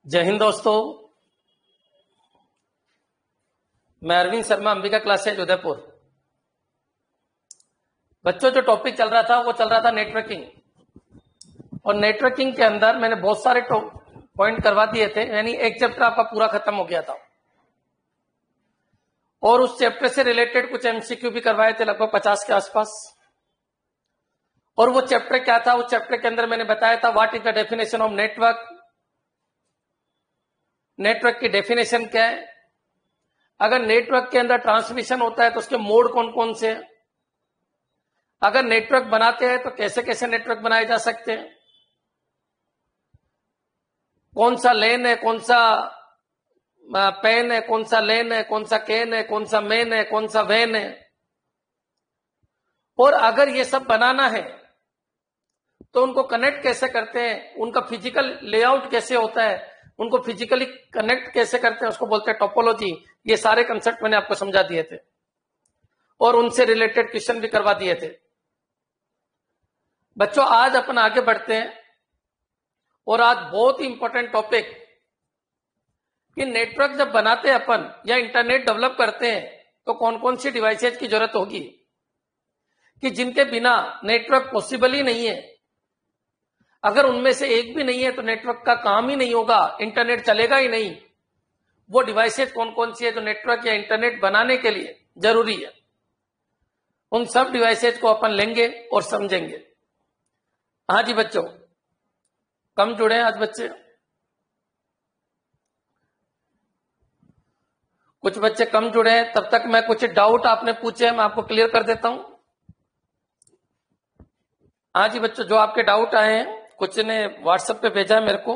जय हिंद दोस्तों, मैं अरविंद शर्मा, अंबिका क्लासेज उदयपुर। बच्चों, जो टॉपिक चल रहा था वो चल रहा था नेटवर्किंग। और नेटवर्किंग के अंदर मैंने बहुत सारे पॉइंट करवा दिए थे, यानी एक चैप्टर आपका पूरा खत्म हो गया था। और उस चैप्टर से रिलेटेड कुछ एमसीक्यू भी करवाए थे, लगभग 50 के आसपास। और वो चैप्टर क्या था? उस चैप्टर के अंदर मैंने बताया था what is the definition of network. Network की डेफिनेशन क्या है, अगर नेटवर्क के अंदर ट्रांसमिशन होता है तो उसके मोड कौन कौन से हैं, अगर नेटवर्क बनाते हैं तो कैसे कैसे नेटवर्क बनाए जा सकते हैं, कौन सा लेन है, कौन सा पेन है, कौन सा लेन है, कौन सा कैन है, कौन सा मेन है, कौन सा वैन है। और अगर ये सब बनाना है तो उनको कनेक्ट कैसे करते हैं, उनका फिजिकल लेआउट कैसे होता है, उनको फिजिकली कनेक्ट कैसे करते हैं, उसको बोलते हैं टोपोलॉजी। ये सारे कंसेप्ट मैंने आपको समझा दिए थे और उनसे रिलेटेड क्वेश्चन भी करवा दिए थे। बच्चों, आज अपन आगे बढ़ते हैं और आज बहुत ही इंपॉर्टेंट टॉपिक कि नेटवर्क जब बनाते हैं अपन या इंटरनेट डेवलप करते हैं तो कौन कौन सी डिवाइसेज की जरूरत होगी कि जिनके बिना नेटवर्क पॉसिबल ही नहीं है। अगर उनमें से एक भी नहीं है तो नेटवर्क का काम ही नहीं होगा, इंटरनेट चलेगा ही नहीं। वो डिवाइसेज कौन कौन सी है जो नेटवर्क या इंटरनेट बनाने के लिए जरूरी है, उन सब डिवाइसेज को अपन लेंगे और समझेंगे। हाँ जी बच्चों, कम जुड़े हैं आज बच्चे, कुछ बच्चे कम जुड़े हैं। तब तक मैं कुछ डाउट आपने पूछे मैं आपको क्लियर कर देता हूं। हाँ जी बच्चों, जो आपके डाउट आए हैं कुछ ने व्हाट्सएप पे भेजा है मेरे को,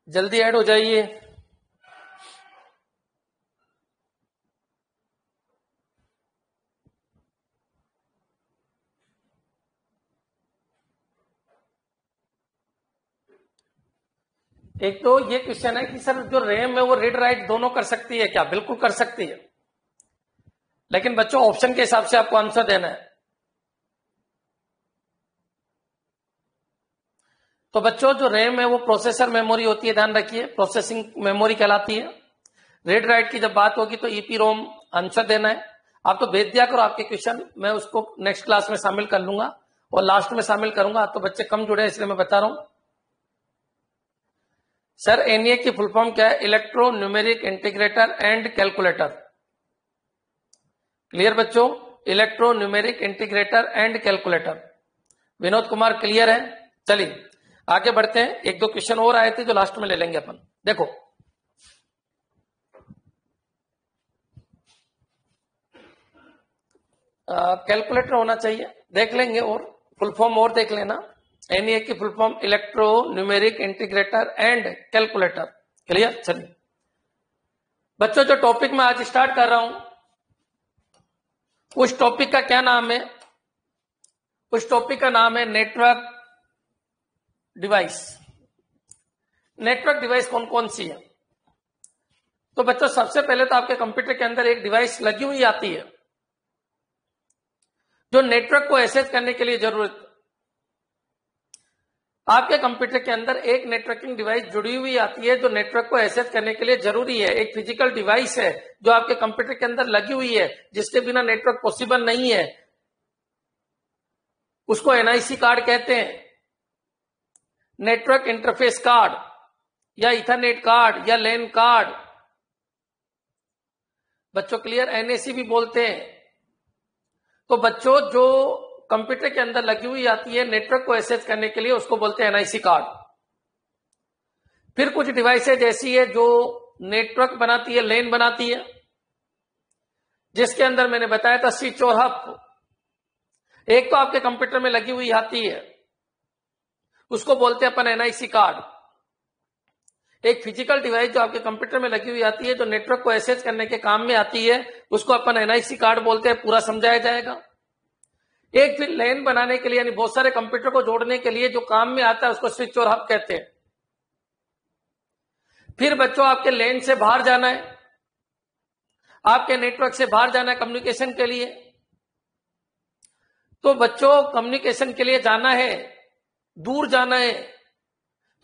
जल्दी ऐड हो जाइए। एक तो ये क्वेश्चन है कि सर जो रैम है वो रीड राइट दोनों कर सकती है क्या? बिल्कुल कर सकती है, लेकिन बच्चों ऑप्शन के हिसाब से आपको आंसर देना है। तो बच्चों, जो रैम है वो प्रोसेसर मेमोरी होती है, ध्यान रखिए, प्रोसेसिंग मेमोरी कहलाती है। रीड राइट की जब बात होगी तो ईपी रोम आंसर देना है। आप तो भेज दिया करो आपके क्वेश्चन, मैं उसको नेक्स्ट क्लास में शामिल कर लूंगा और लास्ट में शामिल करूंगा। तो बच्चे कम जुड़े हैं इसलिए मैं बता रहा हूं। सर एनईए की फुल फॉर्म क्या है? Electro numeric integrator and calculator. Clear बच्चों? Electro numeric integrator and calculator. Vinod Kumar clear है? चलिए आगे बढ़ते हैं। एक दो क्वेश्चन और आए थे जो लास्ट में ले लेंगे अपन। देखो, कैलकुलेटर होना चाहिए, देख लेंगे, और फुल फॉर्म और देख लेना। एनईए की full form electro numeric integrator and calculator. Clear? चलिए बच्चों, जो टॉपिक मैं आज स्टार्ट कर रहा हूं उस टॉपिक का क्या नाम है? उस टॉपिक का नाम है नेटवर्क डिवाइस। नेटवर्क डिवाइस कौन कौन सी है? तो बच्चों, सबसे पहले तो आपके कंप्यूटर के अंदर एक डिवाइस लगी हुई आती है जो नेटवर्क को एक्सेस करने के लिए जरूरत। आपके कंप्यूटर के अंदर एक नेटवर्किंग डिवाइस जुड़ी हुई आती है जो नेटवर्क को एक्सेस करने के लिए जरूरी है। एक फिजिकल डिवाइस है जो आपके कंप्यूटर के अंदर लगी हुई है, जिसके बिना नेटवर्क पॉसिबल नहीं है। उसको एनआईसी कार्ड कहते हैं, नेटवर्क इंटरफेस कार्ड या इथरनेट कार्ड या लैन कार्ड। बच्चों क्लियर? एनएसी भी बोलते हैं। तो बच्चों, जो कंप्यूटर के अंदर लगी हुई आती है नेटवर्क को एक्सेस करने के लिए, उसको बोलते हैं एनआईसी कार्ड। फिर कुछ डिवाइसेज ऐसी है जो नेटवर्क बनाती है, लैन बनाती है, जिसके अंदर मैंने बताया था स्विच और हब। एक तो आपके कंप्यूटर में लगी हुई आती है, उसको बोलते हैं अपन एनआईसी कार्ड। एक फिजिकल डिवाइस जो आपके कंप्यूटर में लगी हुई आती है जो नेटवर्क को एक्सेस करने के काम में आती है, उसको अपन एनआईसी कार्ड बोलते हैं। पूरा समझाया जाएगा। एक फिर लैन बनाने के लिए, यानी बहुत सारे कंप्यूटर को जोड़ने के लिए जो काम में आता है, उसको स्विच और हब कहते हैं। फिर बच्चों, आपके लैन से बाहर जाना है, आपके नेटवर्क से बाहर जाना है कम्युनिकेशन के लिए। तो बच्चों, कम्युनिकेशन के लिए जाना है दूर जाना है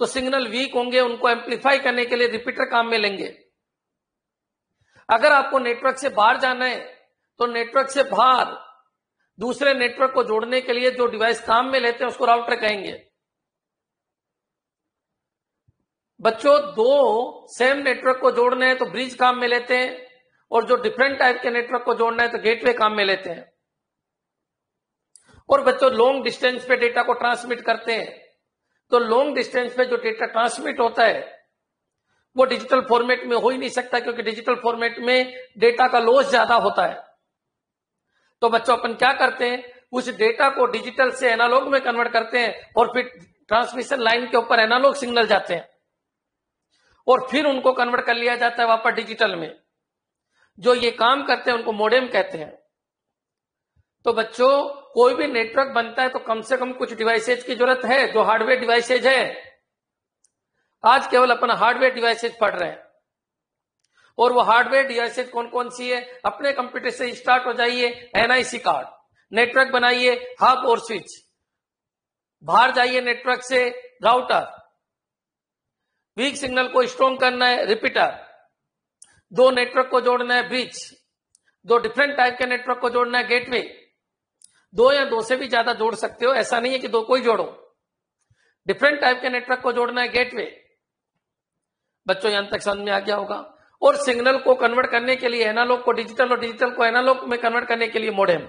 तो सिग्नल वीक होंगे, उनको एम्पलीफाई करने के लिए रिपीटर काम में लेंगे। अगर आपको नेटवर्क से बाहर जाना है तो नेटवर्क से बाहर दूसरे नेटवर्क को जोड़ने के लिए जो डिवाइस काम में लेते हैं उसको राउटर कहेंगे। बच्चों, दो सेम नेटवर्क को जोड़ने हैं तो ब्रिज काम में लेते हैं, और जो डिफरेंट टाइप के नेटवर्क को जोड़ना है तो गेटवे काम में लेते हैं। और बच्चों, लॉन्ग डिस्टेंस पे डेटा को ट्रांसमिट करते हैं तो लॉन्ग डिस्टेंस पे जो डेटा ट्रांसमिट होता है वो डिजिटल फॉर्मेट में हो ही नहीं सकता, क्योंकि डिजिटल फॉर्मेट में डेटा का लॉस ज्यादा होता है। तो बच्चों, अपन क्या करते हैं, उस डेटा को डिजिटल से एनालॉग में कन्वर्ट करते हैं और फिर ट्रांसमिशन लाइन के ऊपर एनालॉग सिग्नल जाते हैं और फिर उनको कन्वर्ट कर लिया जाता है वापस डिजिटल में। जो ये काम करते हैं उनको मोडेम कहते हैं। तो बच्चों, कोई भी नेटवर्क बनता है तो कम से कम कुछ डिवाइसेज की जरूरत है, जो हार्डवेयर डिवाइसेज है। आज केवल अपन हार्डवेयर डिवाइसेज पढ़ रहे हैं, और वो हार्डवेयर डिवाइसेज कौन कौन सी है, अपने कंप्यूटर से स्टार्ट हो जाइए। एनआईसी कार्ड, नेटवर्क बनाइए, हब और स्विच। बाहर जाइए नेटवर्क से, राउटर। वीक सिग्नल को स्ट्रॉन्ग करना है, रिपीटर। दो नेटवर्क को जोड़ना है, ब्रिज। दो डिफरेंट टाइप के नेटवर्क को जोड़ना है, गेटवे। दो या दो से भी ज्यादा जोड़ सकते हो, ऐसा नहीं है कि दो को ही जोड़ो। डिफरेंट टाइप के नेटवर्क को जोड़ना है, गेटवे। बच्चों, यहां तक समझ में आ गया होगा। और सिग्नल को कन्वर्ट करने के लिए एनालॉग को डिजिटल और डिजिटल को एनालॉग में कन्वर्ट करने के लिए मोडेम।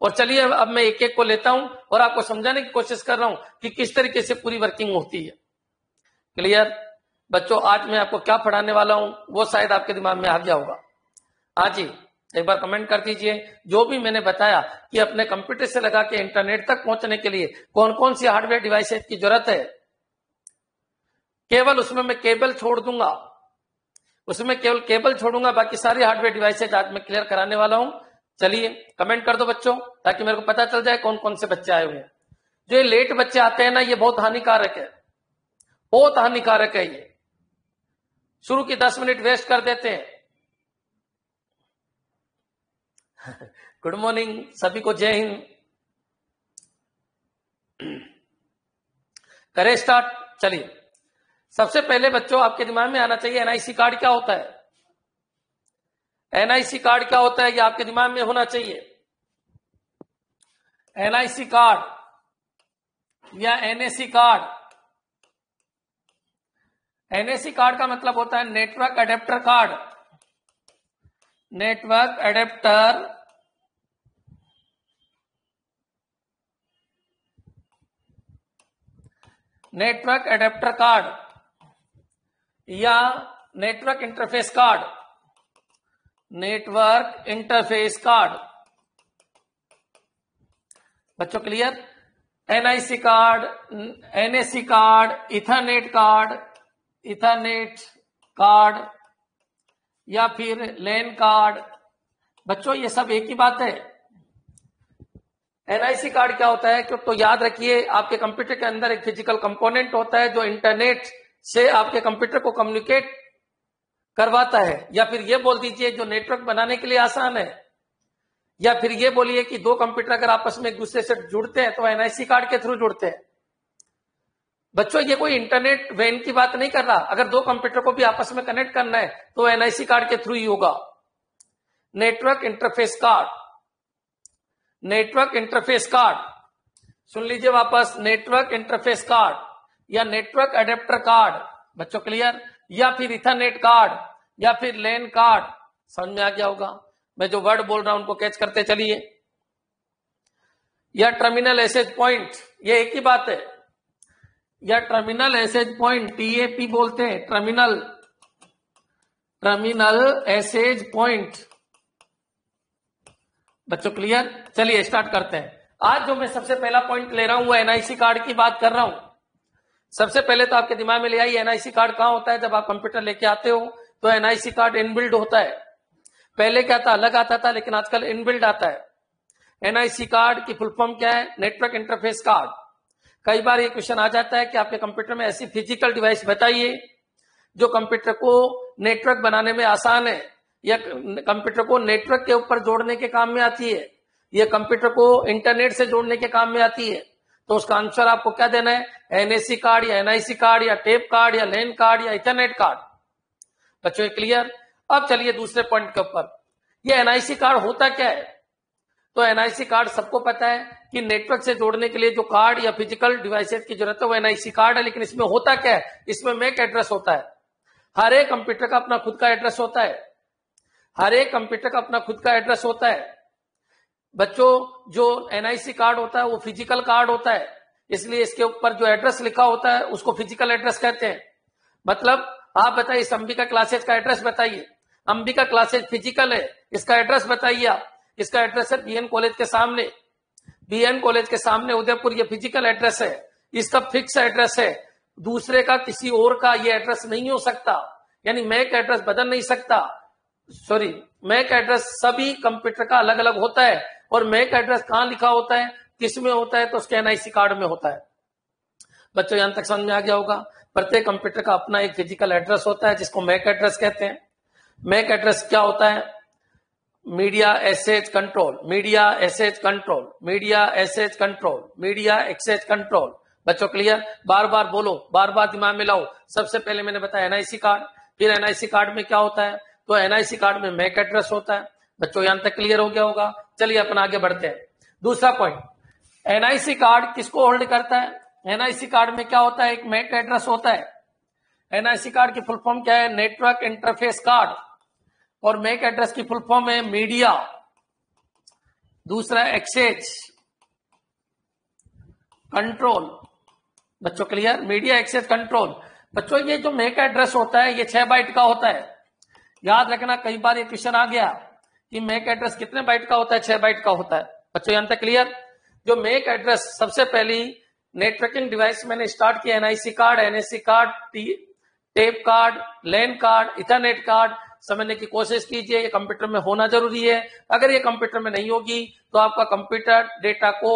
और चलिए अब मैं एक एक को लेता हूं और आपको समझाने की कोशिश कर रहा हूं कि किस तरीके से पूरी वर्किंग होती है। क्लियर? बच्चों, आज मैं आपको क्या पढ़ाने वाला हूं वो शायद आपके दिमाग में आ गया होगा। हाँ जी, एक बार कमेंट कर दीजिए जो भी मैंने बताया कि अपने कंप्यूटर से लगा के इंटरनेट तक पहुंचने के लिए कौन कौन सी हार्डवेयर डिवाइसेज की जरूरत है। केवल उसमें मैं केबल छोड़ दूंगा, उसमें केवल केबल छोड़ूंगा, बाकी सारी हार्डवेयर डिवाइसेज आज मैं क्लियर कराने वाला हूं। चलिए कमेंट कर दो बच्चों, ताकि मेरे को पता चल जाए कौन कौन से बच्चे आए हुए हैं। जो ये लेट बच्चे आते हैं ना, ये बहुत हानिकारक है, बहुत हानिकारक है। ये शुरू की 10 मिनट वेस्ट कर देते हैं। गुड मॉर्निंग सभी को, जय हिंद। करें स्टार्ट। चलिए, सबसे पहले बच्चों आपके दिमाग में आना चाहिए एनआईसी कार्ड क्या होता है। एनआईसी कार्ड क्या होता है ये आपके दिमाग में होना चाहिए। एनआईसी कार्ड या एनएसी कार्ड, एनएसी कार्ड का मतलब होता है network adapter card. Network adapter card या network interface card. Network interface card. बच्चों clear? NIC card, NAC card, ethernet card या फिर लैन कार्ड। बच्चों, ये सब एक ही बात है। एनआईसी कार्ड क्या होता है, तो याद रखिए, आपके कंप्यूटर के अंदर एक फिजिकल कंपोनेंट होता है जो इंटरनेट से आपके कंप्यूटर को कम्युनिकेट करवाता है। या फिर ये बोल दीजिए जो नेटवर्क बनाने के लिए आसान है। या फिर ये बोलिए कि दो कंप्यूटर अगर आपस में एक दूसरे से जुड़ते हैं तो एनआईसी कार्ड के थ्रू जुड़ते हैं। बच्चों, ये कोई इंटरनेट वैन की बात नहीं कर रहा। अगर दो कंप्यूटर को भी आपस में कनेक्ट करना है तो एनआईसी कार्ड के थ्रू ही होगा। Network interface card, network interface card, सुन लीजिए वापस, नेटवर्क इंटरफेस कार्ड या नेटवर्क एडेप्टर कार्ड। बच्चों क्लियर? या फिर इथरनेट कार्ड या फिर लैन कार्ड। समझ में आ गया होगा। मैं जो वर्ड बोल रहा हूं उनको कैच करते चलिए। या टर्मिनल एसेज पॉइंट, ये एक ही बात है। या टर्मिनल एसेज पॉइंट, टीएपी बोलते हैं, टर्मिनल एसेज पॉइंट। बच्चों क्लियर? चलिए स्टार्ट करते हैं। आज जो मैं सबसे पहला पॉइंट ले रहा हूं वो एनआईसी कार्ड की बात कर रहा हूं। सबसे पहले तो आपके दिमाग में ले आइए एनआईसी कार्ड कहां होता है। जब आप कंप्यूटर लेके आते हो तो एनआईसी कार्ड इनबिल्ड होता है। पहले क्या था, अलग आता था, लेकिन आजकल इनबिल्ड आता है। एनआईसी कार्ड की फुल फॉर्म क्या है? Network interface card. कई बार ये क्वेश्चन आ जाता है कि आपके कंप्यूटर में ऐसी फिजिकल डिवाइस बताइए जो कंप्यूटर को नेटवर्क बनाने में आसान है, या कंप्यूटर को नेटवर्क के ऊपर जोड़ने के काम में आती है, या कंप्यूटर को इंटरनेट से जोड़ने के काम में आती है। तो उसका आंसर आपको क्या देना है, एनएसी कार्ड या एनआईसी कार्ड या टेप कार्ड या लैन कार्ड या इथरनेट कार्ड। बच्चों ये क्लियर। अब चलिए दूसरे पॉइंट के ऊपर, ये एनआईसी कार्ड होता क्या है। तो एनआईसी कार्ड सबको पता है कि नेटवर्क से जोड़ने के लिए जो कार्ड या फिजिकल डिवाइसेस की जरूरत है वो एनआईसी कार्ड है। लेकिन इसमें होता क्या है, इसमें मैक एड्रेस होता है। हर एक कंप्यूटर का अपना खुद का एड्रेस होता है, हर एक कंप्यूटर का अपना खुद का एड्रेस होता है। बच्चों जो एनआईसी कार्ड होता है वो फिजिकल कार्ड होता है, इसलिए इसके ऊपर जो एड्रेस लिखा होता है उसको फिजिकल एड्रेस कहते हैं। मतलब आप बताइए इस अंबिका क्लासेज का एड्रेस बताइए, अंबिका क्लासेज फिजिकल है, इसका एड्रेस बताइए आप। इसका एड्रेस है बीएन कॉलेज के सामने, बीएन कॉलेज के सामने उदयपुर, ये फिजिकल एड्रेस है, इसका फिक्स एड्रेस है। दूसरे का किसी और का ये एड्रेस नहीं हो सकता, यानी मैक एड्रेस बदल नहीं सकता। सॉरी, मैक एड्रेस सभी कंप्यूटर का अलग अलग होता है। और मैक एड्रेस कहां लिखा होता है, किस में होता है, तो उसके एनआईसी कार्ड में होता है। बच्चों यहां तक समझ में आ गया होगा। प्रत्येक कंप्यूटर का अपना एक फिजिकल एड्रेस होता है जिसको मैक एड्रेस कहते हैं। मैक एड्रेस क्या होता है, media access control, media access control, media access control, media access control. बच्चों क्लियर, बार बार बोलो, बार बार दिमाग में लाओ। सबसे पहले मैंने बताया एनआईसी कार्ड, फिर एनआईसी कार्ड में क्या होता है, तो एनआईसी कार्ड में मैक एड्रेस होता है। बच्चों यहां तक क्लियर हो गया होगा। चलिए अपन आगे बढ़ते हैं। दूसरा पॉइंट, एनआईसी कार्ड किसको होल्ड करता है। एनआईसी कार्ड में क्या होता है, एक मैक एड्रेस होता है। एनआईसी कार्ड की फुल फॉर्म क्या है, नेटवर्क इंटरफेस कार्ड, और मैक एड्रेस की फुल फॉर्म है मीडिया, दूसरा एक्सेस कंट्रोल। बच्चों क्लियर, मीडिया एक्सेस कंट्रोल। बच्चों ये जो मैक एड्रेस होता है ये 6 बाइट का होता है। याद रखना, कई बार ये क्वेश्चन आ गया कि मैक एड्रेस कितने बाइट का होता है, 6 बाइट का होता है। बच्चों यहां तक क्लियर। जो मैक एड्रेस सबसे पहली नेटवर्किंग डिवाइस मैंने स्टार्ट किया, NIC card, NSC card, tape card, LAN card, ethernet card, समझने की कोशिश कीजिए। ये कंप्यूटर में होना जरूरी है। अगर ये कंप्यूटर में नहीं होगी तो आपका कंप्यूटर डेटा को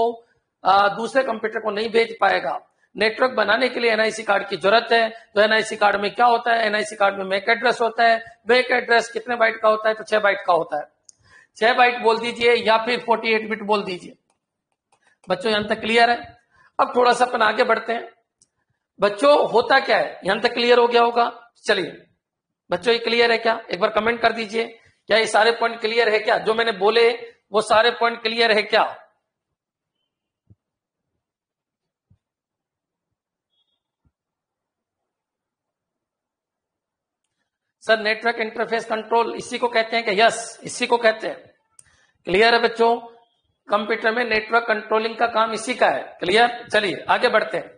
दूसरे कंप्यूटर को नहीं भेज पाएगा। नेटवर्क बनाने के लिए एनआईसी कार्ड की जरूरत है। तो एनआईसी कार्ड में क्या होता है, एनआईसी कार्ड में मैक एड्रेस होता है। मैक एड्रेस कितने बाइट का होता है, तो 6 बाइट का होता है। 6 बाइट बोल दीजिए या फिर 48 बिट बोल दीजिए। बच्चों यहां तक क्लियर है। अब थोड़ा सा अपन आगे बढ़ते हैं। बच्चों होता क्या है, यहां तक क्लियर हो गया होगा। चलिए बच्चों ये क्लियर है क्या, एक बार कमेंट कर दीजिए। क्या ये सारे पॉइंट क्लियर है क्या, जो मैंने बोले वो सारे पॉइंट क्लियर है क्या। सर नेटवर्क इंटरफेस कंट्रोल इसी को कहते हैं कि, यस इसी को कहते हैं। क्लियर है बच्चों, कंप्यूटर में नेटवर्क कंट्रोलिंग का काम इसी का है। क्लियर, चलिए आगे बढ़ते हैं।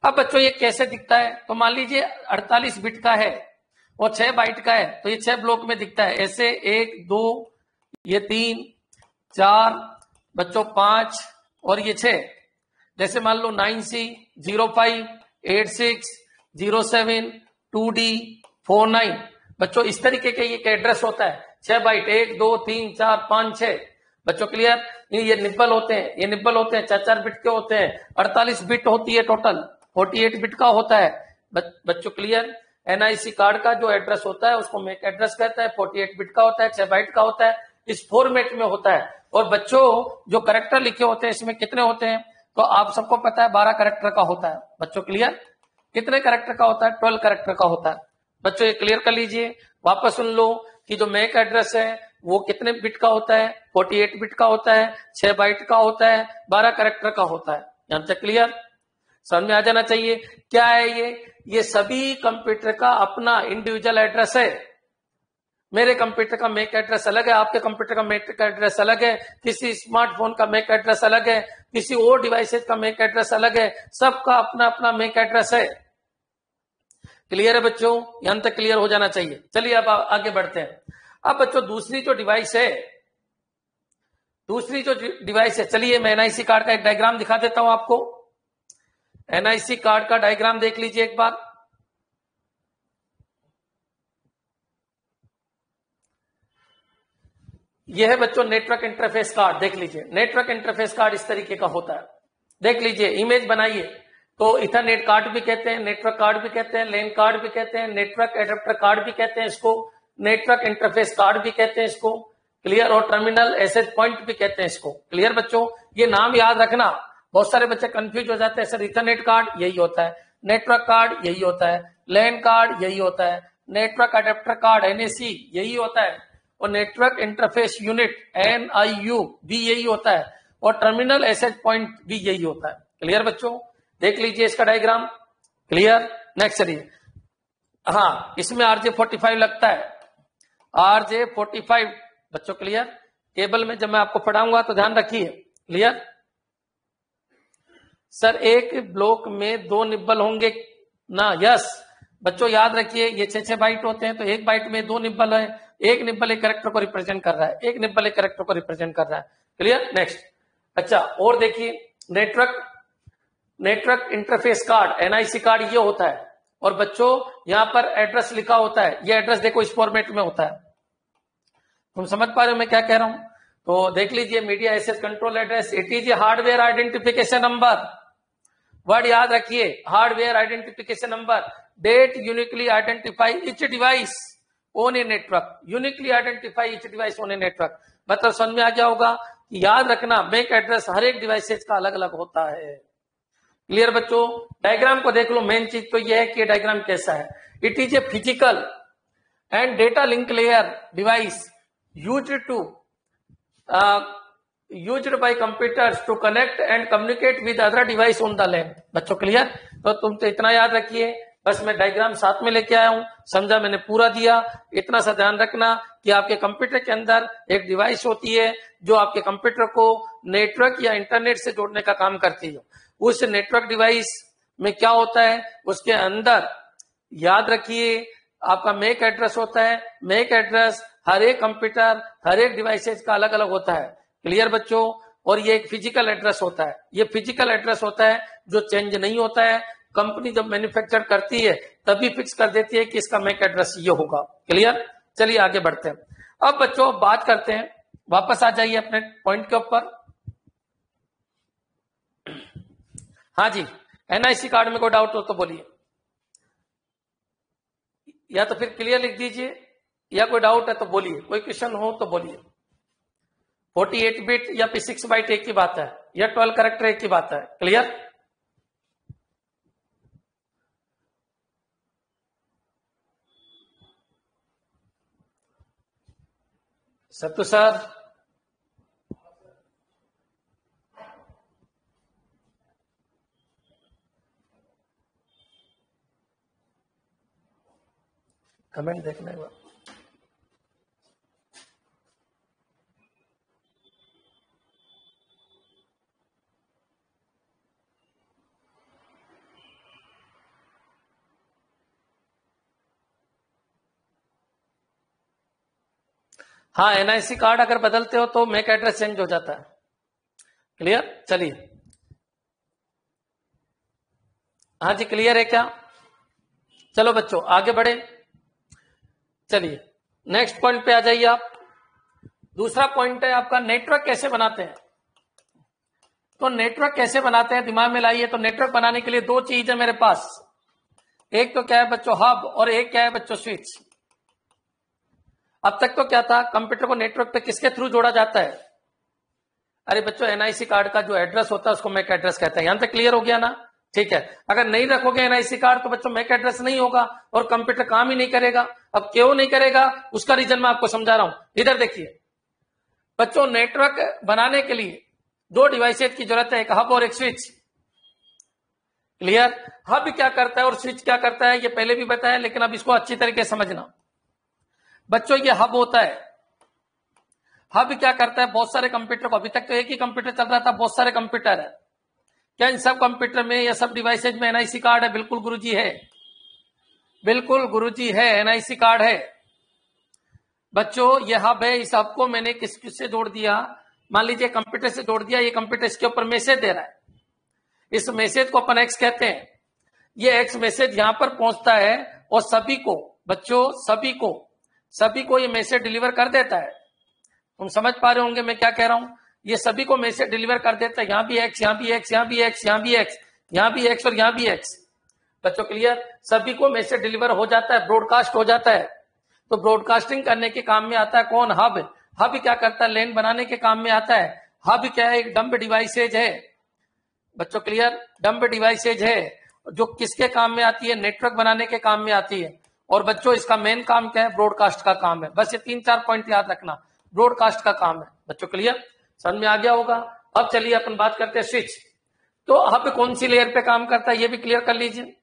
अब बच्चों ये कैसे दिखता है, तो मान लीजिए 48 बिट का है और 6 बाइट का है, तो ये 6 ब्लॉक में दिखता है ऐसे, 1 2 ये 3 4 बच्चों 5 और ये 6। जैसे मान लो 9C 05 86 07 2D 49। बच्चों इस तरीके के ये एड्रेस होता है, 6 बाइट, 1 2 3 4 5 6। बच्चों क्लियर, ये निब्बल होते हैं, ये निब्बल होते हैं, 4 बिट के होते हैं। 48 बिट होती है टोटल, 48 बिट का होता है। बच्चों क्लियर, एनआईसी कार्ड का जो एड्रेस होता है उसको मैक एड्रेस कहता है, 48 बिट का होता है, 6 बाइट का होता है, इस फॉर्मेट में होता है। और बच्चों जो कैरेक्टर लिखे होते हैं इसमें कितने होते हैं, तो आप सबको पता है 12 कैरेक्टर का होता है। बच्चों क्लियर, कितने कैरेक्टर का होता है, 12 कैरेक्टर का होता है। बच्चों ये क्लियर कर लीजिए, वापस सुन लो कि जो मैक एड्रेस है वो कितने बिट का होता है, 48 बिट का होता है, 6 बाइट का होता है, 12 कैरेक्टर का होता है। यहां तक क्लियर, समझ में आ जाना चाहिए। क्या है ये सभी कंप्यूटर का अपना इंडिविजुअल एड्रेस है। मेरे कंप्यूटर का मैक एड्रेस अलग है, आपके कंप्यूटर का मैक एड्रेस अलग है, किसी स्मार्टफोन का मैक एड्रेस अलग है, किसी और डिवाइसेस का मैक एड्रेस अलग है, सबका अपना अपना मैक एड्रेस है। क्लियर है बच्चों, यहां तक क्लियर हो जाना चाहिए। चलिए अब आगे बढ़ते हैं। अब बच्चों दूसरी जो डिवाइस है, चलिए मैं एनआईसी कार्ड का एक डायग्राम दिखा देता हूं आपको। एनआईसी कार्ड का डायग्राम देख लीजिए एक बार। यह है बच्चों नेटवर्क इंटरफेस कार्ड, देख लीजिए। नेटवर्क इंटरफेस कार्ड इस तरीके का होता है, देख लीजिए, इमेज बनाइए। तो इथरनेट कार्ड भी कहते हैं, नेटवर्क कार्ड भी कहते हैं, लैन कार्ड भी कहते हैं, नेटवर्क एडेप्टर कार्ड भी कहते हैं इसको, नेटवर्क इंटरफेस कार्ड भी कहते हैं इसको। क्लियर, और टर्मिनल एसेज पॉइंट भी कहते हैं इसको। क्लियर बच्चों, ये नाम याद रखना, बहुत सारे बच्चे कंफ्यूज हो जाते हैं सर, इथरनेट कार्ड यही होता है, नेटवर्क कार्ड यही होता है, लैन कार्ड यही होता है, नेटवर्क अडेप्टर कार्ड एनएसी यही होता है, और नेटवर्क इंटरफेस यूनिट NIU भी यही होता है, और टर्मिनल एसेज पॉइंट भी यही होता है। क्लियर बच्चों, देख लीजिए इसका डायग्राम। क्लियर, नेक्स्ट चलिए। हाँ, इसमें RJ45 लगता है, RJ45 बच्चों क्लियर। केबल में जब मैं आपको पढ़ाऊंगा तो ध्यान रखिए। क्लियर सर, एक ब्लॉक में 2 निब्बल होंगे ना? यस बच्चों, याद रखिए ये 6 बाइट होते हैं, तो एक बाइट में 2 निब्बल है, एक निब्बल एक कैरेक्टर को रिप्रेजेंट कर रहा है, एक निब्बल एक कैरेक्टर को रिप्रेजेंट कर रहा है। Clear, next. अच्छा, और देखिए network interface card NIC card ये होता है, और बच्चों यहां पर एड्रेस लिखा होता है, ये एड्रेस देखो इस फॉर्मेट में होता है। तुम समझ पा रहे हो मैं क्या कह रहा हूं? तो देख लीजिए, media access control address, it is a hardware identification number. Word याद रखिए, hardware identification number that uniquely identify each device on a network, uniquely identify each device on a network. मतलब समझ में आ गया होगा कि याद रखना मैक एड्रेस हर एक डिवाइसेज का अलग अलग होता है। क्लियर बच्चों, डायग्राम को देख लो। मेन चीज तो यह है कि डायग्राम कैसा है। It is a physical and data link layer device used by computers to connect and communicate with other device on the LAN। बच्चों क्लियर? तो तुम तो इतना याद रखिए, बस मैं डायग्राम साथ में लेके आया हूं, समझा मैंने पूरा दिया। इतना सा ध्यान रखना कि आपके कंप्यूटर के अंदर एक डिवाइस होती है जो आपके कंप्यूटर को नेटवर्क या इंटरनेट से जोड़ने का काम करती है। उस नेटवर्क डिवाइस में क्या होता है, उसके अंदर याद रखिए आपका मैक एड्रेस होता है। मैक एड्रेस हर एक कंप्यूटर हर एक डिवाइसेज का अलग अलग होता है। क्लियर बच्चों, और ये एक फिजिकल एड्रेस होता है। ये फिजिकल एड्रेस होता है जो चेंज नहीं होता है। कंपनी जब मैन्युफैक्चर करती है तभी फिक्स कर देती है कि इसका मैक एड्रेस ये होगा। क्लियर, चलिए आगे बढ़ते हैं। अब बच्चों बात करते हैं, वापस आ जाइए अपने पॉइंट के ऊपर। हाँ जी, NIC कार्ड में कोई डाउट हो तो बोलिए, या तो फिर क्लियर लिख दीजिए, या कोई डाउट है तो बोलिए, कोई क्वेश्चन हो तो बोलिए। 48 बिट या फिर 6 बाइट एक ही बात है, या 12 कैरेक्टर एक ही बात है। क्लियर, सत्तू सर। कमेंट देखना है। हाँ, NIC कार्ड अगर बदलते हो तो मैक एड्रेस चेंज हो जाता है। क्लियर, चलिए। हाँ जी, क्लियर है क्या? चलो बच्चों आगे बढ़े। चलिए नेक्स्ट पॉइंट पे आ जाइए आप। दूसरा पॉइंट है आपका नेटवर्क कैसे बनाते हैं। तो नेटवर्क कैसे बनाते हैं दिमाग में लाइए। तो नेटवर्क बनाने के लिए 2 चीज है मेरे पास। एक तो क्या है बच्चों, हब, और एक क्या है बच्चों, स्विच। अब तक तो क्या था, कंप्यूटर को नेटवर्क पे किसके थ्रू जोड़ा जाता है? अरे बच्चों, NIC कार्ड का जो एड्रेस होता है उसको मैक एड्रेस कहते हैं। यहां तक क्लियर हो गया ना? ठीक है, अगर नहीं रखोगे NIC कार्ड तो बच्चों मैक एड्रेस नहीं होगा और कंप्यूटर काम ही नहीं करेगा। अब क्यों नहीं करेगा उसका रीजन मैं आपको समझा रहा हूं। इधर देखिए बच्चों, नेटवर्क बनाने के लिए 2 डिवाइसेज की जरूरत है, एक हब और एक स्विच। क्लियर, हब क्या करता है और स्विच क्या करता है ये पहले भी बताया, लेकिन अब इसको अच्छी तरीके से समझना। बच्चों ये हब होता है। हब क्या करता है, बहुत सारे कंप्यूटर को, अभी तक तो एक ही कंप्यूटर चल रहा था, बहुत सारे कंप्यूटर है, क्या इन सब कंप्यूटर में या सब डिवाइसेज में NIC कार्ड है? बिल्कुल गुरुजी है, बिल्कुल गुरुजी है, NIC कार्ड है। बच्चों ये हब है, इस हब को मैंने किससे जोड़ दिया, मान लीजिए कंप्यूटर से जोड़ दिया। ये कंप्यूटर इसके ऊपर मैसेज दे रहा है, इस मैसेज को अपन X कहते हैं। ये X मैसेज यहां पर पहुंचता है और सभी को, बच्चों सभी को ये मैसेज डिलीवर कर देता है। तुम समझ पा रहे होंगे मैं क्या कह रहा हूं। ये सभी को मैसेज डिलीवर कर देता है, यहां भी X, यहां भी X, यहां भी X, यहां भी X, यहां भी X और यहां भी X। बच्चों क्लियर, सभी को मैसेज डिलीवर हो जाता है, ब्रॉडकास्ट हो जाता है। तो ब्रॉडकास्टिंग करने के काम में आता है कौन? हब। हब क्या करता है? लैन बनाने के काम में आता है। हब क्या है? एक डंब डिवाइसेज है, बच्चों क्लियर? डम्ब डिवाइसेज है जो किसके काम में आती है? नेटवर्क बनाने के काम में आती है। और बच्चों इसका मेन काम क्या है? ब्रॉडकास्ट का काम है। बस ये 3-4 पॉइंट याद रखना, ब्रॉडकास्ट का काम है। बच्चों क्लियर? समझ में आ गया होगा। अब चलिए अपन बात करते हैं स्विच। तो हब कौन सी लेयर पे काम करता है ये भी क्लियर कर लीजिए।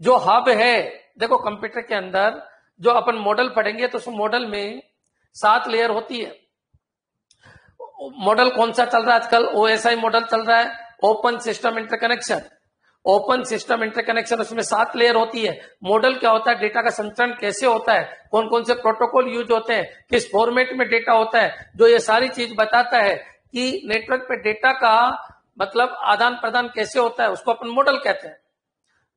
जो हब है, देखो कंप्यूटर के अंदर जो अपन मॉडल पढ़ेंगे तो उस मॉडल में 7 लेयर होती है। मॉडल कौन सा चल रहा है आजकल? ओएसआई मॉडल चल रहा है, open system interconnection. Open system interconnection, उसमें 7 लेयर होती है। मॉडल क्या होता है? डेटा का संचरण कैसे होता है, कौन कौन से प्रोटोकॉल यूज होते हैं, किस फॉर्मेट में डेटा होता है, जो ये सारी चीज बताता है कि नेटवर्क पे डेटा का मतलब आदान प्रदान कैसे होता है, उसको अपन मॉडल कहते हैं।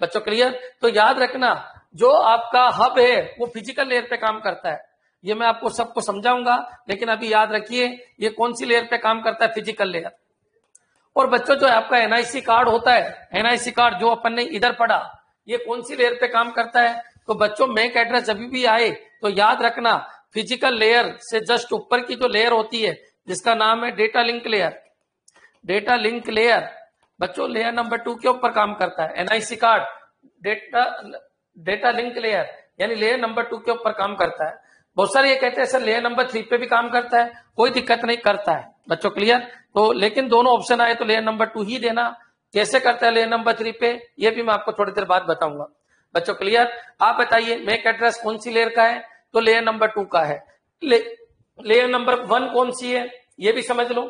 बच्चों क्लियर? तो याद रखना, जो आपका हब है वो फिजिकल लेयर पे काम करता है। ये मैं आपको सबको समझाऊंगा, लेकिन अभी याद रखिए ये कौन सी लेयर पे काम करता है? Physical layer. और बच्चों जो आपका एनआईसी कार्ड होता है, एनआईसी कार्ड जो अपन ने इधर पढ़ा, ये कौन सी लेयर पे काम करता है? तो बच्चों मैक एड्रेस जब भी आए तो याद रखना, फिजिकल लेयर से जस्ट ऊपर की जो लेयर होती है जिसका नाम है data link layer. Data link layer बच्चों लेयर नंबर 2 के ऊपर काम करता है। NIC card data link layer यानी लेयर नंबर 2 के ऊपर काम करता है। बहुत सारे ये कहते हैं सर लेयर नंबर 3 पे भी काम करता है, कोई दिक्कत नहीं, करता है बच्चों क्लियर। तो लेकिन दोनों ऑप्शन आए तो लेयर नंबर 2 ही देना। कैसे करता है लेयर नंबर 3 पे, ये भी मैं आपको थोड़ी देर बाद बताऊंगा। बच्चों क्लियर? आप बताइए मैक एड्रेस कौन सी लेयर का है? तो लेयर नंबर 2 का है। लेयर नंबर 1 कौन सी है ये भी समझ लो,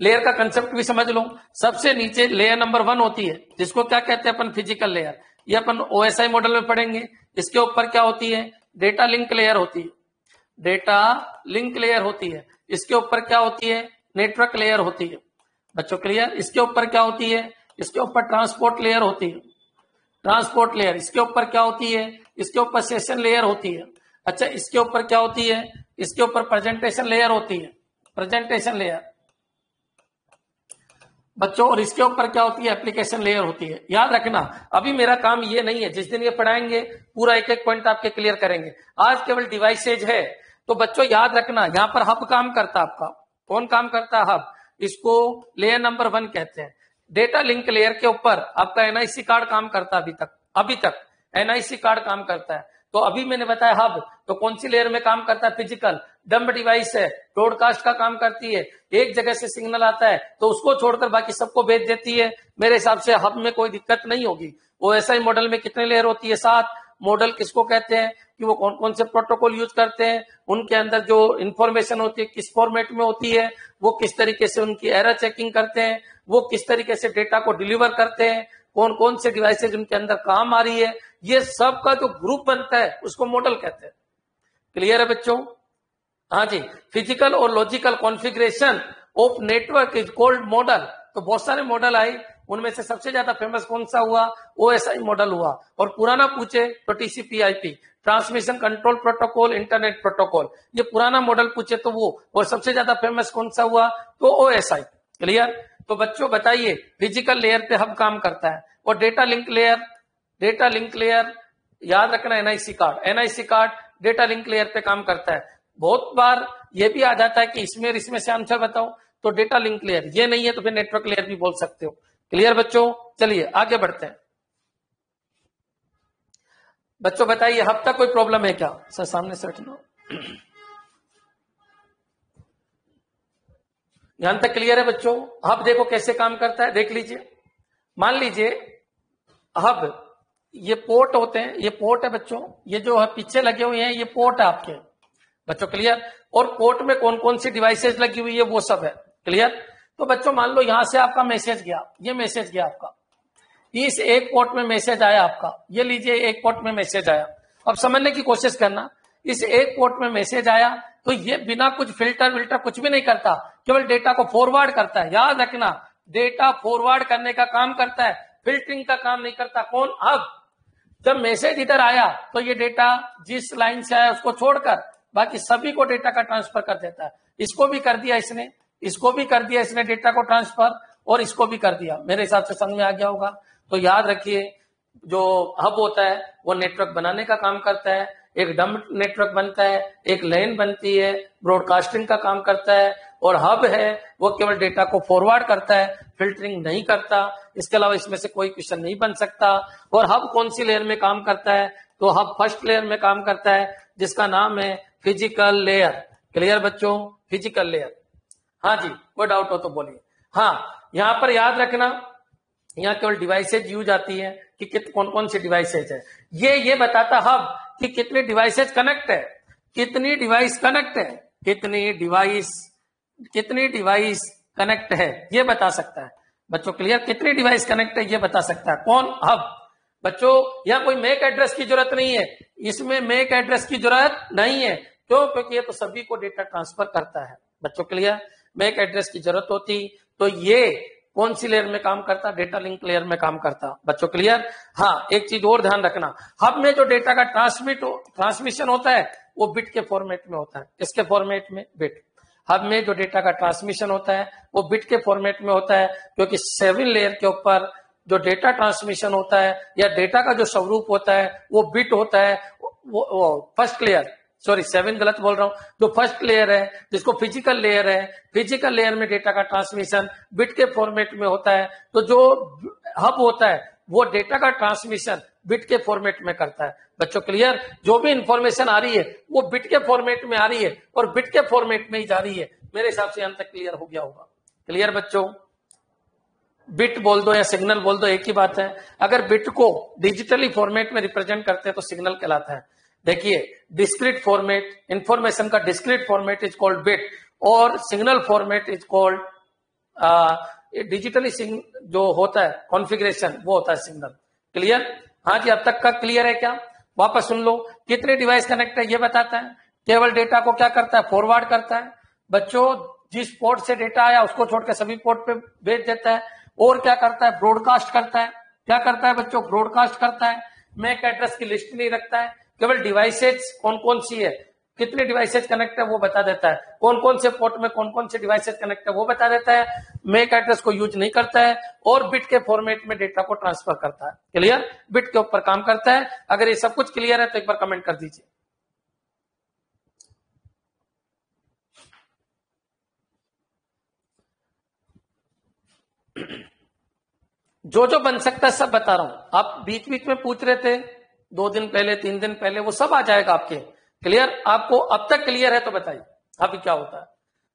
लेयर का कंसेप्ट भी समझ लो। सबसे नीचे लेयर नंबर 1 होती है जिसको क्या कहते हैं अपन? Physical layer. ये अपन ओएसआई मॉडल में पढ़ेंगे। इसके ऊपर क्या होती है? डेटा लिंक लेयर होती है। डेटा लिंक लेयर होती है। इसके ऊपर क्या होती है? नेटवर्क लेयर होती है। बच्चों क्लियर? इसके ऊपर क्या होती है? इसके ऊपर ट्रांसपोर्ट लेयर होती है। Transport layer. इसके ऊपर क्या होती है? इसके ऊपर सेशन लेयर होती है। अच्छा, इसके ऊपर क्या होती है? इसके ऊपर प्रेजेंटेशन लेयर होती है। प्रेजेंटेशन लेयर बच्चों। और इसके ऊपर क्या होती है? एप्लीकेशन लेयर होती है। याद रखना, अभी मेरा काम ये नहीं है, जिस दिन ये पढ़ाएंगे पूरा एक एक पॉइंट आपके क्लियर करेंगे। आज केवल डिवाइसेज है। तो बच्चों याद रखना, यहाँ पर हब काम करता है आपका। कौन काम करता है? हब। इसको लेयर नंबर 1 कहते हैं। डेटा लिंक लेयर के ऊपर आपका एनआईसी कार्ड काम करता है। अभी तक एनआईसी कार्ड काम करता है। तो अभी मैंने बताया हब, तो कौन सी लेयर में काम करता है? फिजिकल। डम्ब डिवाइस है, ब्रॉडकास्ट का काम करती है। एक जगह से सिग्नल आता है तो उसको छोड़कर बाकी सबको भेज देती है। मेरे हिसाब से हब में कोई दिक्कत नहीं होगी। ओएसआई मॉडल में कितने लेयर होती है? 7। मॉडल किसको कहते हैं कि वो कौन कौन से प्रोटोकॉल यूज करते हैं, उनके अंदर जो इंफॉर्मेशन होती है किस फॉर्मेट में होती है, वो किस तरीके से उनकी एरर चेकिंग करते हैं, वो किस तरीके से डेटा को डिलीवर करते हैं, कौन कौन से डिवाइसेज उनके अंदर काम आ रही है, ये सब का जो ग्रुप बनता है उसको मॉडल कहते हैं। क्लियर है बच्चों? हाँ जी। फिजिकल और logical configuration of network is called model. तो बहुत सारे मॉडल आए, उनमें से सबसे ज्यादा फेमस कौन सा हुआ? ओएसआई मॉडल हुआ। और पुराना पूछे तो टीसीपी/आईपी, transmission control protocol, internet protocol, ये पुराना मॉडल पूछे तो वो। और सबसे ज्यादा फेमस कौन सा हुआ? तो ओएसआई। क्लियर? तो बच्चों बताइए, फिजिकल लेयर पे हब काम करता है। और डेटा लिंक लेयर याद रखना, NIC card data link layer पे काम करता है। बहुत बार ये भी आ जाता है कि इसमें से आंसर बताओ, तो डेटा लिंक लेयर ये नहीं है तो फिर नेटवर्क लेयर भी बोल सकते हो। क्लियर बच्चों? चलिए आगे बढ़ते हैं। बच्चों बताइए, हब तक कोई प्रॉब्लम है क्या? सर सामने से हटना। यहां तक क्लियर है बच्चों? हब देखो कैसे काम करता है, देख लीजिए। मान लीजिए हब, ये पोर्ट होते हैं, ये पोर्ट है बच्चों, ये जो है पीछे लगे हुए हैं ये पोर्ट है आपके। बच्चों क्लियर? और पोर्ट में कौन कौन सी डिवाइसेज लगी हुई है वो सब है। क्लियर? तो बच्चों मान लो यहां से आपका मैसेज गया, ये मैसेज गया आपका, इस एक पोर्ट में मैसेज आया आपका, ये लीजिए एक पोर्ट में मैसेज आया। अब समझने की कोशिश करना, इस एक पोर्ट में मैसेज आया तो ये बिना कुछ फिल्टर कुछ भी नहीं करता, केवल डेटा को फॉरवर्ड करता है। याद रखना, डेटा फॉरवर्ड करने का काम करता है, फिल्टरिंग का काम नहीं करता। कौन? हब। जब मैसेज इधर आया तो ये डेटा जिस लाइन से आया उसको छोड़कर बाकी सभी को डेटा का ट्रांसफर कर देता है। इसको भी कर दिया इसने, इसको भी कर दिया इसने डेटा को ट्रांसफर, और इसको भी कर दिया। मेरे हिसाब से समझ में आ गया होगा। तो याद रखिए, जो हब होता है वो नेटवर्क बनाने का काम करता है। एक डम्ब नेटवर्क बनता है, एक लैन बनती है, ब्रॉडकास्टिंग का काम करता है, और हब है वो केवल डेटा को फॉरवर्ड करता है, फिल्टरिंग नहीं करता। इसके अलावा इसमें से कोई क्वेश्चन नहीं बन सकता। और हब कौन सी लेयर में काम करता है? तो हब फर्स्ट लेयर में काम करता है, जिसका नाम है फिजिकल लेयर। क्लियर बच्चों? Physical layer. हाँ जी, कोई डाउट हो तो बोलिए। हाँ, यहां पर याद रखना, यहाँ केवल डिवाइसेज यूज आती है कि कौन कौन सी डिवाइसेज है। ये बताता हब कि कितने डिवाइसेज कनेक्ट है, कितनी डिवाइस कनेक्ट है, कितनी डिवाइस कनेक्ट है, ये बता सकता है बच्चों। क्लियर? कितनी डिवाइस कनेक्ट है ये बता सकता है कौन? हब। बच्चों यहाँ कोई मैक एड्रेस की जरूरत नहीं है, इसमें मैक एड्रेस की जरूरत नहीं है। क्यों? क्योंकि ये तो सभी को डेटा ट्रांसफर करता है बच्चों। क्लियर? मैक एड्रेस की जरूरत होती तो ये कौन सी लेयर में काम करता? डेटा लिंक लेयर में काम करता बच्चों। क्लियर? हाँ, एक चीज और ध्यान रखना, हब में जो डेटा का ट्रांसमिशन होता है वो बिट के फॉर्मेट में होता है। किसके फॉर्मेट में? बिट। हब में जो डेटा का ट्रांसमिशन होता है वो बिट के फॉर्मेट में होता है, क्योंकि 7 लेयर के ऊपर जो डेटा ट्रांसमिशन होता है या डेटा का जो स्वरूप होता है वो बिट होता है। वो फर्स्ट लेयर, सॉरी 7 गलत बोल रहा हूं, जो फर्स्ट लेयर है जिसको फिजिकल लेयर है, फिजिकल लेयर में डेटा का ट्रांसमिशन बिट के फॉर्मेट में होता है। तो जो हब होता है वो डेटा का ट्रांसमिशन बिट के फॉर्मेट में करता है बच्चों। क्लियर? जो भी इंफॉर्मेशन आ रही है वो बिट के फॉर्मेट में आ रही है और बिट के फॉर्मेट में ही जा रही है। मेरे हिसाब से यहां तक क्लियर हो गया होगा। क्लियर बच्चों? बिट बोल दो या सिग्नल बोल दो, एक ही बात है। अगर बिट को डिजिटली फॉर्मेट में रिप्रेजेंट करते हैं तो सिग्नल कहलाता है। देखिए, डिस्क्रीट फॉर्मेट, इंफॉर्मेशन का discrete format is called bit और signal format is called digitally जो होता है कॉन्फ़िगरेशन वो होता है सिग्नल। क्लियर? हाँ जी, अब तक का क्लियर है क्या? वापस सुन लो। कितने डिवाइस कनेक्ट है ये बताता है। केवल डेटा को क्या करता है? फॉरवर्ड करता है बच्चों। जिस पोर्ट से डेटा आया उसको छोड़कर सभी पोर्ट पे भेज देता है। और क्या करता है? ब्रॉडकास्ट करता है। क्या करता है बच्चों? ब्रॉडकास्ट करता है। मैक एड्रेस की लिस्ट नहीं रखता है, केवल डिवाइसेज कौन कौन सी है, कितने डिवाइसेज कनेक्ट है वो बता देता है। कौन कौन से पोर्ट में कौन कौन से डिवाइसेज कनेक्ट है वो बता देता है। मैक एड्रेस को यूज नहीं करता है और बिट के फॉर्मेट में डेटा को ट्रांसफर करता है। क्लियर? बिट के ऊपर काम करता है। अगर ये सब कुछ क्लियर है तो एक बार कमेंट कर दीजिए। जो जो बन सकता है सब बता रहा हूं। आप बीच बीच में पूछ रहे थे 2 दिन पहले, 3 दिन पहले, वो सब आ जाएगा आपके। क्लियर? आपको अब तक क्लियर है तो बताइए अभी क्या होता है,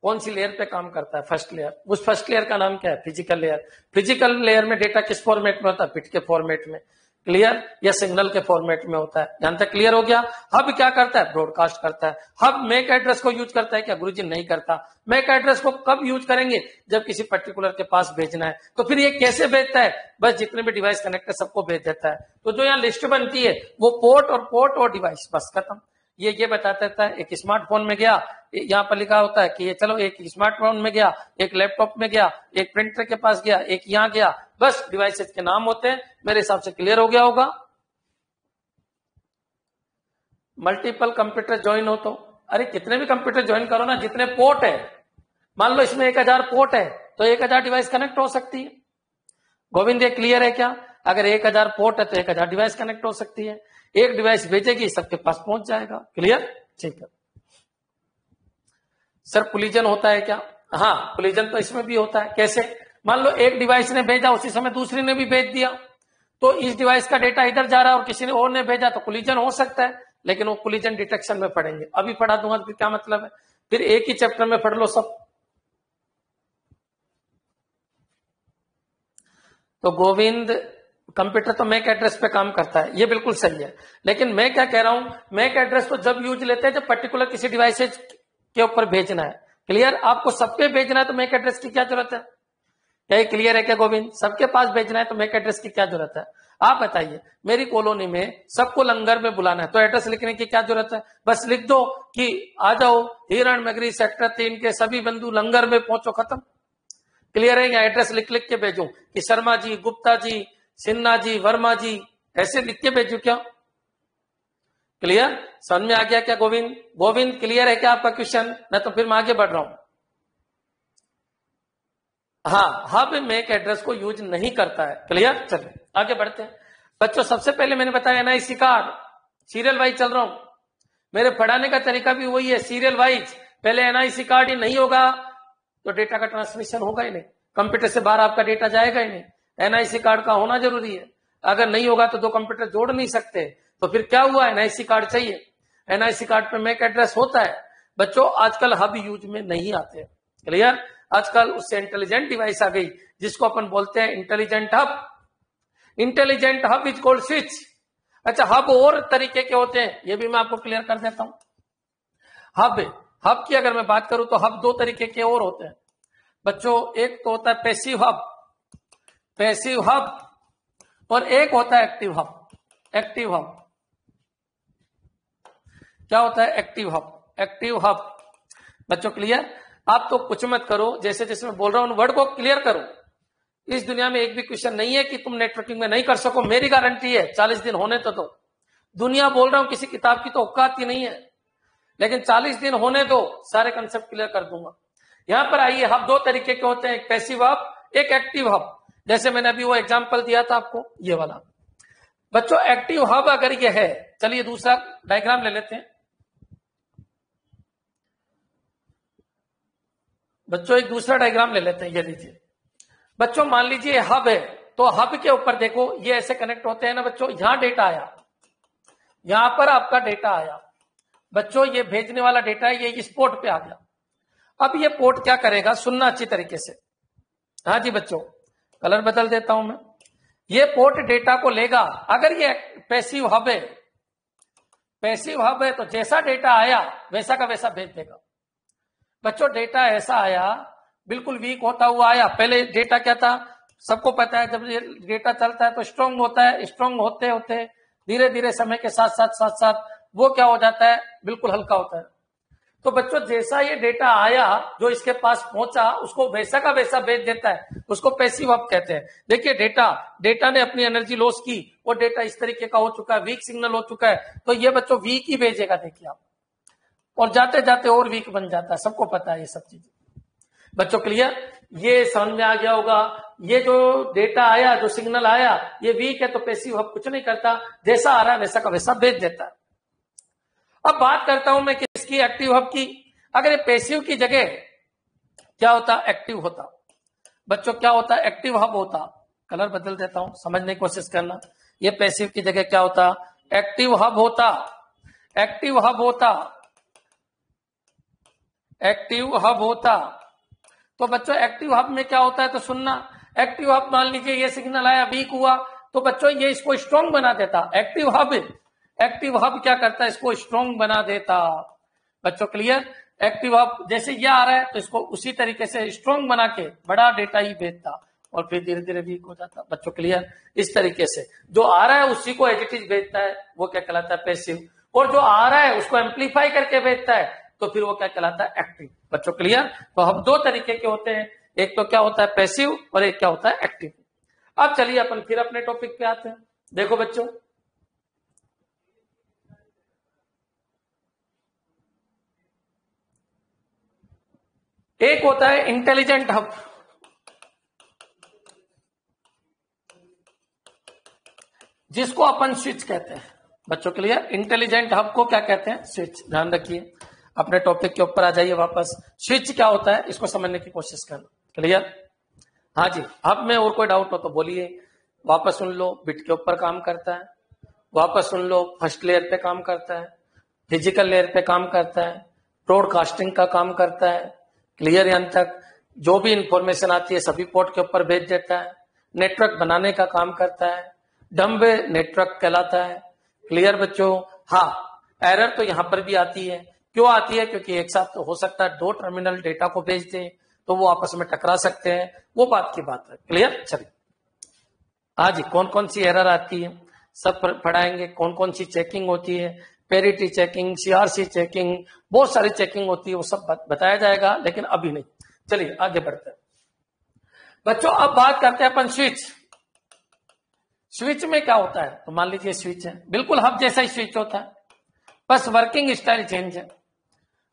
कौन सी लेयर पे काम करता है? First layer. उस फर्स्ट लेयर का नाम क्या है? Physical layer. फिजिकल लेयर में डेटा किस फॉर्मेट में होता है? बिट के फॉर्मेट में। क्लियर? या सिग्नल के फॉर्मेट में होता है। यहां तक क्लियर हो गया? हब क्या करता है? ब्रॉडकास्ट करता है। हब मैक एड्रेस को यूज करता है क्या? गुरुजी नहीं करता। मैक एड्रेस को कब यूज करेंगे? जब किसी पर्टिकुलर के पास भेजना है। तो फिर ये कैसे भेजता है? बस जितने भी डिवाइस कनेक्ट है सबको भेज देता है। तो जो यहाँ लिस्ट बनती है वो पोर्ट और डिवाइस, बस खत्म। ये बता देता है। एक स्मार्टफोन में गया, यहाँ पर लिखा होता है कि ये चलो एक स्मार्टफोन में गया, एक लैपटॉप में गया, एक प्रिंटर के पास गया, एक यहाँ गया, बस डिवाइसेज के नाम होते हैं। मेरे हिसाब से क्लियर हो गया होगा। मल्टीपल कंप्यूटर ज्वाइन हो तो, अरे कितने भी कंप्यूटर ज्वाइन करो ना, जितने पोर्ट है, मान लो इसमें 1000 पोर्ट है तो 1000 डिवाइस कनेक्ट हो सकती है। गोविंद ये क्लियर है क्या? अगर 1000 पोर्ट है तो 1000 डिवाइस कनेक्ट हो सकती है। एक डिवाइस भेजेगी सबके पास पहुंच जाएगा। क्लियर? ठीक है सर। कोलिजन होता है क्या? हाँ, कोलिजन तो इसमें भी होता है। कैसे? मान लो एक डिवाइस ने भेजा, उसी समय दूसरी ने भी भेज दिया, तो इस डिवाइस का डेटा इधर जा रहा है और किसी ने और ने भेजा, तो कोलिजन हो सकता है, लेकिन वो कोलिजन डिटेक्शन में पढ़ेंगे। अभी पढ़ा दूंगा तो क्या मतलब है? फिर एक ही चैप्टर में पढ़ लो सब। तो गोविंद, कंप्यूटर तो मैक एड्रेस पे काम करता है, ये बिल्कुल सही है। लेकिन मैं क्या कह रहा हूं, मैक एड्रेस तो जब यूज लेते हैं जब पर्टिकुलर किसी डिवाइस के ऊपर भेजना है। क्लियर? आपको सबके भेजना है तो मैक एड्रेस की क्या जरूरत है? क्या ये क्लियर है क्या गोविंद? सबके पास भेजना है तो मैक एड्रेस की क्या जरूरत है? आप बताइए। मेरी कॉलोनी में सबको लंगर में बुलाना है तो एड्रेस लिखने की क्या जरूरत है? बस लिख दो कि आ जाओ हिरण नगरी सेक्टर 3 के सभी बंधु लंगर में पहुंचो, खत्म। क्लियर है? या एड्रेस लिख लिख के भेजू कि शर्मा जी, गुप्ता जी, सिन्हा जी, वर्मा जी, ऐसे लिख के भेजू क्या? क्लियर? समझ में आ गया क्या गोविंद? गोविंद क्लियर है क्या आपका क्वेश्चन? मैं तो फिर मैं आगे बढ़ रहा हूं। हाँ, हब मैक एड्रेस को यूज नहीं करता है। क्लियर? चलिए आगे बढ़ते हैं बच्चों। सबसे पहले मैंने बताया एनआईसी कार्ड, सीरियल वाइज चल रहा हूं। मेरे पढ़ाने का तरीका भी वही है, सीरियल वाइज। पहले एनआईसी कार्ड ही नहीं होगा तो डेटा का ट्रांसमिशन होगा ही नहीं, कंप्यूटर से बाहर आपका डेटा जाएगा ही नहीं। एनआईसी कार्ड का होना जरूरी है, अगर नहीं होगा तो दो कंप्यूटर जोड़ नहीं सकते, तो फिर क्या हुआ, एनआईसी कार्ड चाहिए। एनआईसी कार्ड पे मैक एड्रेस होता है। बच्चों आजकल हब यूज में नहीं आते, क्लियर। आजकल उससे इंटेलिजेंट डिवाइस आ गई जिसको अपन बोलते हैं intelligent hub. Intelligent hub is called switch. अच्छा, हब और तरीके के होते हैं, ये भी मैं आपको क्लियर कर देता हूं। हब की अगर मैं बात करूं तो हब दो तरीके के और होते हैं बच्चों। एक तो होता है पैसिव हब, और एक होता है एक्टिव हब। क्या होता है एक्टिव हब? बच्चों क्लियर? आप तो कुछ मत करो, जैसे जैसे मैं बोल रहा हूं वर्ड को क्लियर करो। इस दुनिया में एक भी क्वेश्चन नहीं है कि तुम नेटवर्किंग में नहीं कर सको, मेरी गारंटी है। 40 दिन होने तो दो। दुनिया बोल रहा हूं, किसी किताब की तो औकात ही नहीं है, लेकिन 40 दिन होने दो, सारे कंसेप्ट क्लियर कर दूंगा। यहां पर आइए, हब दो तरीके के होते हैं, एक पैसिव हब, एक एक्टिव हब। जैसे मैंने अभी वो एग्जांपल दिया था आपको, ये वाला। बच्चों एक्टिव हब अगर ये है, चलिए दूसरा डायग्राम ले लेते हैं। बच्चों एक दूसरा डायग्राम ले लेते हैं, ये लीजिए। बच्चों मान लीजिए हब है, तो हब के ऊपर देखो ये ऐसे कनेक्ट होते हैं ना बच्चों। यहां डेटा आया, यहां पर आपका डेटा आया बच्चों, ये भेजने वाला डेटा है, ये इस पोर्ट पे आ गया। अब ये पोर्ट क्या करेगा, सुनना अच्छी तरीके से। हाँ जी बच्चों, कलर बदल देता हूं मैं। ये पोर्ट डेटा को लेगा। अगर ये पैसिव हब है तो जैसा डेटा आया वैसा का वैसा भेज देगा। बच्चों डेटा ऐसा आया, बिल्कुल वीक होता हुआ आया। पहले डेटा क्या था, सबको पता है, जब ये डेटा चलता है तो स्ट्रांग होता है। स्ट्रांग होते होते धीरे धीरे समय के साथ साथ वो क्या हो जाता है, बिल्कुल हल्का होता है। तो बच्चों जैसा ये डेटा आया, जो इसके पास पहुंचा, उसको वैसा का वैसा भेज देता है, उसको पैसिव हब कहते हैं। देखिए डेटा ने अपनी एनर्जी लॉस की, वो डेटा इस तरीके का हो चुका है, वीक सिग्नल हो चुका है, तो ये बच्चों वीक ही भेजेगा। देखिए आप, और जाते जाते और वीक बन जाता है, सबको पता है ये सब चीजें। बच्चों क्लियर? ये समझ में आ गया होगा। ये जो डेटा आया, जो सिग्नल आया, ये वीक है तो पैसिव हब कुछ नहीं करता, जैसा आ रहा है वैसा का वैसा भेज देता है। अब बात करता हूं मैं किसकी, एक्टिव हब की। अगर ये पैसिव की जगह क्या होता, एक्टिव होता। बच्चों क्या होता, एक्टिव हब होता। कलर बदल देता हूं, समझने की कोशिश करना। ये पैसिव की जगह क्या होता, एक्टिव हब होता। एक्टिव हब होता। तो बच्चों एक्टिव हब में क्या होता है, तो सुनना। एक्टिव हब मान लीजिए ये सिग्नल आया, वीक हुआ, तो बच्चों ये इसको स्ट्रॉन्ग बना देता। एक्टिव हब क्या करता है, इसको स्ट्रॉन्ग बना देता। बच्चों क्लियर? एक्टिव हब जैसे ये आ रहा है तो इसको उसी तरीके से स्ट्रॉन्ग बना के बड़ा डेटा ही भेजता, और फिर धीरे धीरे वीक हो जाता। बच्चों क्लियर? इस तरीके से जो आ रहा है उसी को एज इट इज भेजता है, वो क्या कहलाता है, पैसिव। और जो आ रहा है उसको एम्पलीफाई करके भेजता है, तो फिर वो क्या कहलाता है, एक्टिव। बच्चों क्लियर? तो हम दो तरीके के होते हैं, एक तो क्या होता है पैसिव, और एक क्या होता है एक्टिव। अब चलिए अपन फिर अपने टॉपिक पे आते हैं। देखो बच्चों, एक होता है इंटेलिजेंट हब, जिसको अपन स्विच कहते हैं। बच्चों क्लियर? इंटेलिजेंट हब को क्या कहते हैं, स्विच। ध्यान रखिए, अपने टॉपिक के ऊपर आ जाइए वापस। स्विच क्या होता है, इसको समझने की कोशिश करना। क्लियर? हाँ जी। हब में और कोई डाउट हो तो बोलिए। वापस सुन लो, बिट के ऊपर काम करता है। वापस सुन लो, फर्स्ट लेयर पे काम करता है, फिजिकल लेयर पे काम करता है, ब्रॉडकास्टिंग का काम करता है। क्लियर? यहां तक जो भी इंफॉर्मेशन आती है सभी पोर्ट के ऊपर भेज देता है। नेटवर्क बनाने का काम करता है, डम्ब नेटवर्क कहलाता है। क्लियर बच्चों? हाँ, एरर तो यहां पर भी आती है। क्यों आती है? क्योंकि एक साथ तो हो सकता है दो टर्मिनल डेटा को भेज दें, तो वो आपस में टकरा सकते हैं, वो बात की बात है। क्लियर? चलिए, हाँ जी, कौन कौन सी एरर आती है सब पढ़ाएंगे। कौन कौन सी चेकिंग होती है, पेरिटी चेकिंग, सीआरसी चेकिंग, बहुत सारी चेकिंग होती है, वो सब बताया जाएगा, लेकिन अभी नहीं। चलिए आगे बढ़ते हैं बच्चों। अब बात करते हैं अपन स्विच। स्विच में क्या होता है, तो मान लीजिए स्विच है, बिल्कुल हब जैसा ही स्विच होता है, बस वर्किंग स्टाइल चेंज है।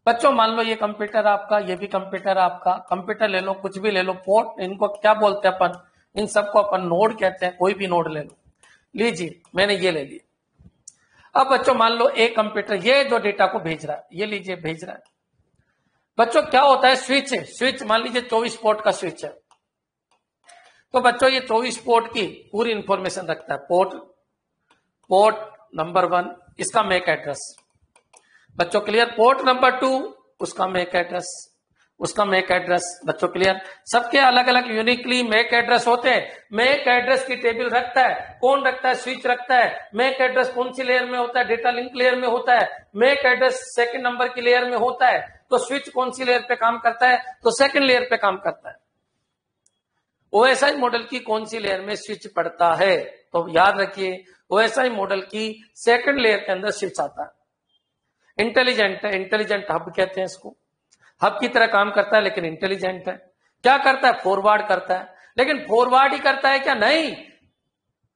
बच्चों मान लो ये कंप्यूटर आपका, ये भी कंप्यूटर आपका। कंप्यूटर ले लो, कुछ भी ले लो, पोर्ट, इनको क्या बोलते हैं अपन, इन सबको अपन नोड कहते हैं। कोई भी नोड ले लो, लीजिए मैंने ये ले लिया। अब बच्चों मान लो एक कंप्यूटर, ये जो डेटा को भेज रहा है, ये लीजिए भेज रहा है। बच्चों क्या होता है, स्विच है। स्विच मान लीजिए 24 पोर्ट का स्विच है, तो बच्चों ये 24 पोर्ट की पूरी इंफॉर्मेशन रखता है। पोर्ट नंबर 1 इसका मैक एड्रेस, बच्चों क्लियर। पोर्ट नंबर 2 उसका मैक एड्रेस, उसका मैक एड्रेस, बच्चों क्लियर। सबके अलग अलग यूनिकली मैक एड्रेस होते हैं। मैक एड्रेस की टेबल रखता है कौन, रखता है स्विच रखता है। मैक एड्रेस कौन सी लेयर में होता है, डेटा लिंक लेयर में होता है। मैक एड्रेस सेकंड नंबर की लेयर में होता है, तो स्विच कौन सी लेयर पे काम करता है, तो सेकंड लेयर पे काम करता है। ओएसआई मॉडल की कौन सी लेयर में स्विच पड़ता है, तो याद रखिए ओएसआई मॉडल की सेकंड लेयर के अंदर स्विच आता है। इंटेलिजेंट है, इंटेलिजेंट हब कहते हैं इसको। हब की तरह काम करता है लेकिन इंटेलिजेंट है। क्या करता है, फॉरवर्ड करता है। लेकिन फॉरवर्ड ही करता है क्या, नहीं,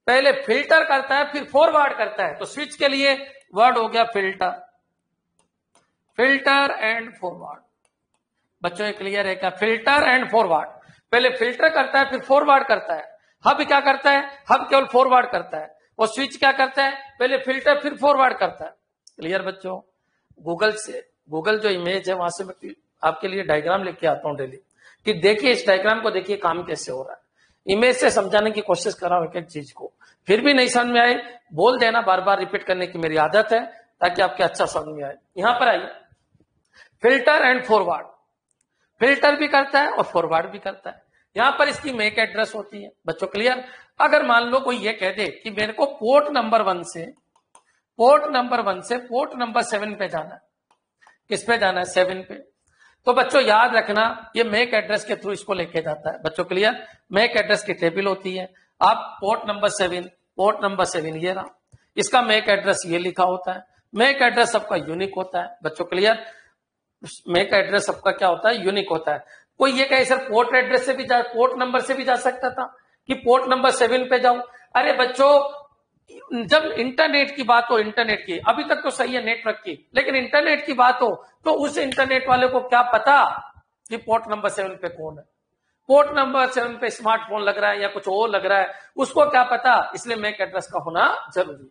पहले फिल्टर करता है फिर फॉरवर्ड करता है। तो स्विच के लिए वर्ड हो गया फिल्टर, फिल्टर एंड फॉरवर्ड। बच्चों ये क्लियर है क्या, फिल्टर एंड फॉरवर्ड। पहले फिल्टर करता है फिर फॉरवर्ड करता है। हब क्या करता है, हब केवल फॉरवर्ड करता है। और स्विच क्या करता है, पहले फिल्टर फिर फॉरवर्ड करता है। क्लियर बच्चों। गूगल जो इमेज है वहां से मैं आपके लिए डायग्राम लेके आता हूं डेली, कि देखिए इस डायग्राम को, देखिए काम कैसे हो रहा है। इमेज से समझाने की कोशिश कर रहा हूं एक एक चीज को, फिर भी नहीं समझ में आए बोल देना, बार बार रिपीट करने की मेरी आदत है ताकि आपके अच्छा समझ में आए। यहां पर आइए, फिल्टर एंड फॉरवर्ड, फिल्टर भी करता है और फॉरवर्ड भी करता है। यहां पर इसकी मैक एड्रेस होती है। बच्चों क्लियर। अगर मान लो कोई ये कह दे कि मेरे को पोर्ट नंबर 1 से पोर्ट नंबर 7 पे जाना है, किस पे जाना है, 7 पे, तो बच्चों याद रखना ये मैक एड्रेस के थ्रू इसको लेके जाता है। बच्चों क्लियर। मैक एड्रेस की टेबल होती है। आप पोर्ट नंबर 7 ये रहा, इसका मैक एड्रेस ये लिखा होता है। मैक एड्रेस सबका यूनिक होता है। बच्चों क्लियर। मैक एड्रेस सबका क्या होता है, यूनिक होता है। कोई ये कहे सर पोर्ट एड्रेस से भी पोर्ट नंबर से भी जा सकता था कि पोर्ट नंबर 7 पे जाऊं। अरे बच्चों जब इंटरनेट की बात हो, इंटरनेट की अभी तक तो सही है नेटवर्क की, लेकिन इंटरनेट की बात हो तो उस इंटरनेट वाले को क्या पता कि पोर्ट नंबर 7 पे कौन है। पोर्ट नंबर 7 पे स्मार्टफोन लग रहा है या कुछ और लग रहा है, उसको क्या पता। इसलिए मैक एड्रेस का होना जरूरी है।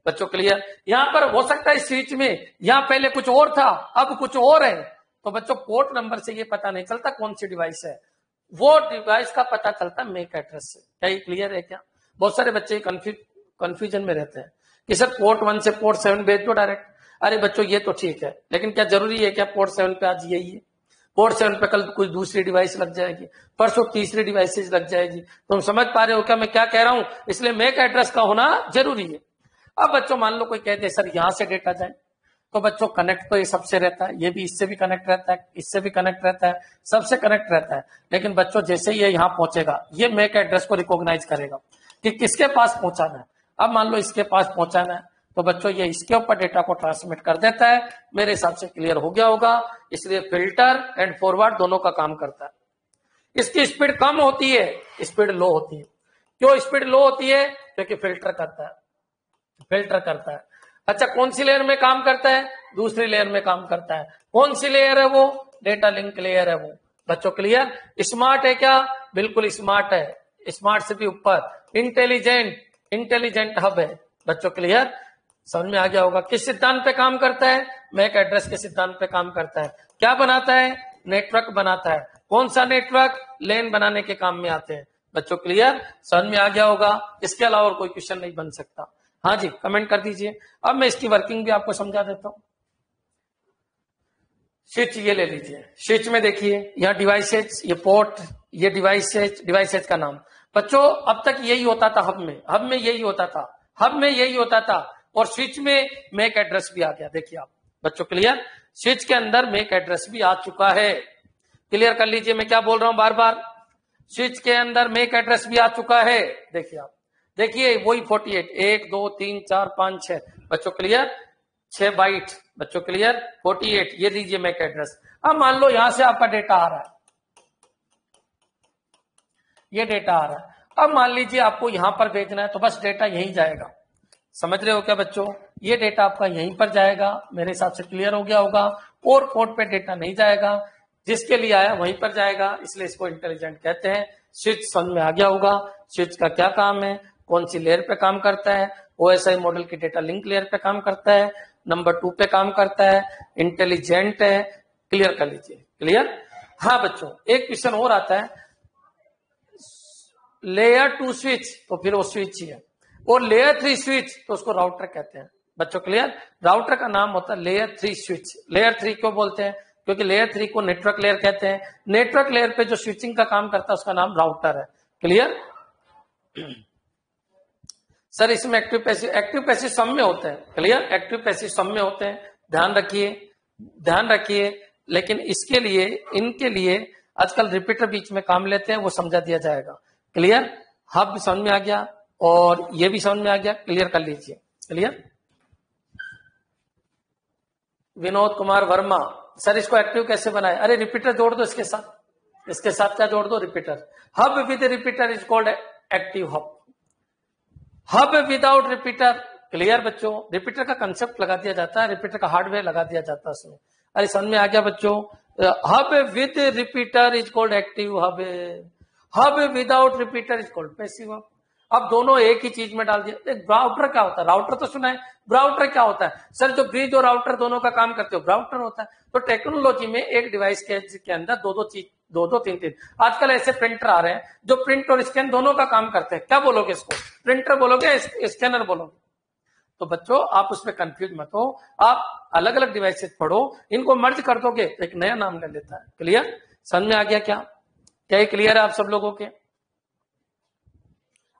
बच्चों क्लियर। यहां पर हो सकता है इस स्विच में यहां पहले कुछ और था अब कुछ और है, तो बच्चों पोर्ट नंबर से ये पता नहीं चलता कौन सी डिवाइस है, वो डिवाइस का पता चलता मैक एड्रेस से। क्या ये क्लियर है क्या। बहुत सारे बच्चे कंफ्यूजन में रहते हैं कि सर पोर्ट 1 से पोर्ट 7 भेज दो डायरेक्ट। अरे बच्चों ये तो ठीक है, लेकिन क्या जरूरी है क्या पोर्ट 7 पे आज यही है, पोर्ट 7 पे कल कोई दूसरी डिवाइस लग जाएगी, परसों तीसरी डिवाइसेज लग जाएगी। तुम समझ पा रहे हो क्या मैं क्या कह रहा हूं। इसलिए मैक एड्रेस का होना जरूरी है। अब बच्चों मान लो कोई कहते सर यहां से डेटा जाए, तो बच्चों कनेक्ट तो ये सबसे रहता है, ये भी इससे भी कनेक्ट रहता है, इससे भी कनेक्ट रहता है, सबसे कनेक्ट रहता है। लेकिन बच्चों जैसे ही ये यहां पहुंचेगा ये मैक एड्रेस को रिकॉग्नाइज करेगा कि किसके पास पहुंचाना है। अब मान लो इसके पास पहुंचाना है, तो बच्चों ये इसके ऊपर डेटा को ट्रांसमिट कर देता है। मेरे हिसाब से क्लियर हो गया होगा। इसलिए फिल्टर एंड फॉरवर्ड दोनों का काम करता है। इसकी स्पीड कम होती है, स्पीड लो होती है। क्यों स्पीड लो होती है, क्योंकि फिल्टर करता है, फिल्टर करता है। अच्छा कौन सी लेयर में काम करता है, दूसरी लेयर में काम करता है। कौन सी लेयर है वो, डेटा लिंक लेयर है वो। बच्चों क्लियर। स्मार्ट है क्या, बिल्कुल स्मार्ट है, स्मार्ट से भी ऊपर इंटेलिजेंट हब है। बच्चों क्लियर, समझ में आ गया होगा। किस सिद्धांत पे काम करता है, मैक एड्रेस के सिद्धांत पे काम करता है। क्या बनाता है, नेटवर्क बनाता है। कौन सा नेटवर्क, लेन बनाने के काम में आते हैं। बच्चों क्लियर, समझ में आ गया होगा। इसके अलावा और कोई क्वेश्चन नहीं बन सकता। हाँ जी कमेंट कर दीजिए। अब मैं इसकी वर्किंग भी आपको समझा देता हूं। स्विच ये ले लीजिए, स्विच में देखिए यहाँ डिवाइसेज, ये पोर्ट, ये डिवाइसेज का नाम। बच्चों अब तक यही होता था हब में यही होता था, और स्विच में मैक एड्रेस भी आ गया। देखिए आप बच्चों क्लियर, स्विच के अंदर मैक एड्रेस भी आ चुका है। क्लियर कर लीजिए मैं क्या बोल रहा हूं बार बार। स्विच के अंदर मैक एड्रेस भी आ चुका है। देखिए आप, देखिए वही 48 1 2 3 4 5 6। बच्चों क्लियर, 6 बाइट। बच्चों क्लियर 48, ये दीजिए मैक एड्रेस। अब मान लो यहां से आपका डेटा आ रहा है, ये डेटा आ रहा है। अब मान लीजिए आपको यहां पर भेजना है, तो बस डेटा यहीं जाएगा। समझ रहे हो क्या बच्चों, ये डेटा आपका यहीं पर जाएगा। मेरे हिसाब से क्लियर हो गया होगा। और पोर्ट पे डेटा नहीं जाएगा, जिसके लिए आया वहीं पर जाएगा। इसलिए इसको इंटेलिजेंट कहते हैं। स्विच समझ में आ गया होगा। स्विच का क्या काम है, कौन सी लेयर पे काम करता है। ओएसआई मॉडल की डेटा लिंक लेयर पे काम करता है, नंबर 2 पे काम करता है, इंटेलिजेंट है, क्लियर कर लीजिए। क्लियर? हाँ बच्चों, एक क्वेश्चन और आता है, लेयर 2 स्विच तो फिर वो स्विच ही है, और लेयर 3 स्विच तो उसको राउटर कहते हैं। बच्चों क्लियर? राउटर का नाम होता है लेयर 3 स्विच। लेयर 3 क्यों बोलते हैं? क्योंकि लेयर 3 को नेटवर्क लेयर कहते हैं। नेटवर्क लेयर पे जो स्विचिंग का काम करता है उसका नाम राउटर है। क्लियर? सर इसमें एक्टिव पैसिव सम में होते हैं। क्लियर? एक्टिव पैसिव सम में होते हैं, ध्यान रखिए। लेकिन इसके लिए, इनके लिए आजकल रिपीटर बीच में काम लेते हैं, वो समझा दिया जाएगा। क्लियर? हब भी समझ में आ गया और ये भी समझ में आ गया। क्लियर कर लीजिए। क्लियर? विनोद कुमार वर्मा, सर इसको एक्टिव कैसे बनाए? अरे रिपीटर जोड़ दो इसके साथ क्या जोड़ दो? Repeater. Hub with repeater is called active hub without repeater. Clear बच्चों? रिपीटर का कंसेप्ट लगा दिया जाता है, रिपीटर का हार्डवेयर लगा दिया जाता है उसमें। अरे समझ में आ गया बच्चों? Hub with repeater is called active hub without repeater is called passive hub. अब दोनों एक ही चीज में डाल दिया। ब्राउटर क्या होता है? राउटर तो सुना है। ब्राउटर क्या होता है? सर जो ब्रिज और राउटर दोनों का काम करते हो, ब्राउटर होता है। तो टेक्नोलॉजी में एक डिवाइस के अंदर दो तीन आजकल ऐसे प्रिंटर आ रहे हैं जो प्रिंट और स्कैन दोनों का काम करते हैं। क्या बोलोगे इसको? प्रिंटर बोलोगे, स्कैनर बोलोगे? तो बच्चों आप उसमें कंफ्यूज मत हो, आप अलग अलग डिवाइसेस पढ़ो, इनको मर्ज कर दोगे तो एक नया नाम ले लेता है। क्लियर? समझ में आ गया? क्या ये क्लियर है आप सब लोगों के?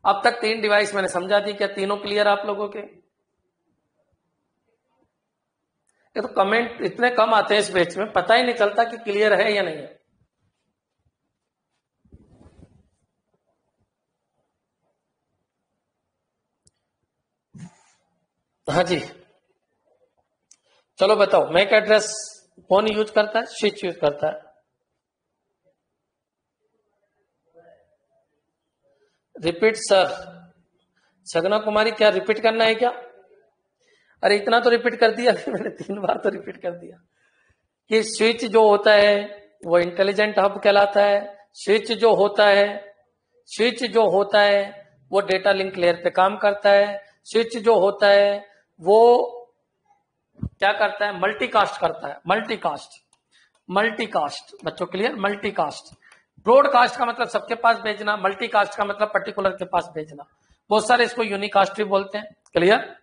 अब तक 3 डिवाइस मैंने समझा दी, क्या तीनों क्लियर आप लोगों के? ये तो कमेंट इतने कम आते हैं इस बैच में, पता ही नहीं चलता कि क्लियर है या नहीं है। हाँ जी, चलो बताओ, मैक एड्रेस कौन यूज करता है? स्विच यूज करता है। रिपीट सर, सगना कुमारी क्या रिपीट करना है क्या? अरे इतना तो रिपीट कर दिया मैंने, 3 बार तो रिपीट कर दिया कि स्विच जो होता है वो इंटेलिजेंट हब कहलाता है। स्विच जो होता है वो डेटा लिंक लेयर पे काम करता है। स्विच जो होता है वो क्या करता है? मल्टीकास्ट करता है। मल्टीकास्ट बच्चों क्लियर? मल्टीकास्ट। ब्रॉडकास्ट का मतलब सबके पास भेजना, मल्टीकास्ट का मतलब पर्टिकुलर के पास भेजना। बहुत सारे इसको यूनिकास्ट भी बोलते हैं। क्लियर?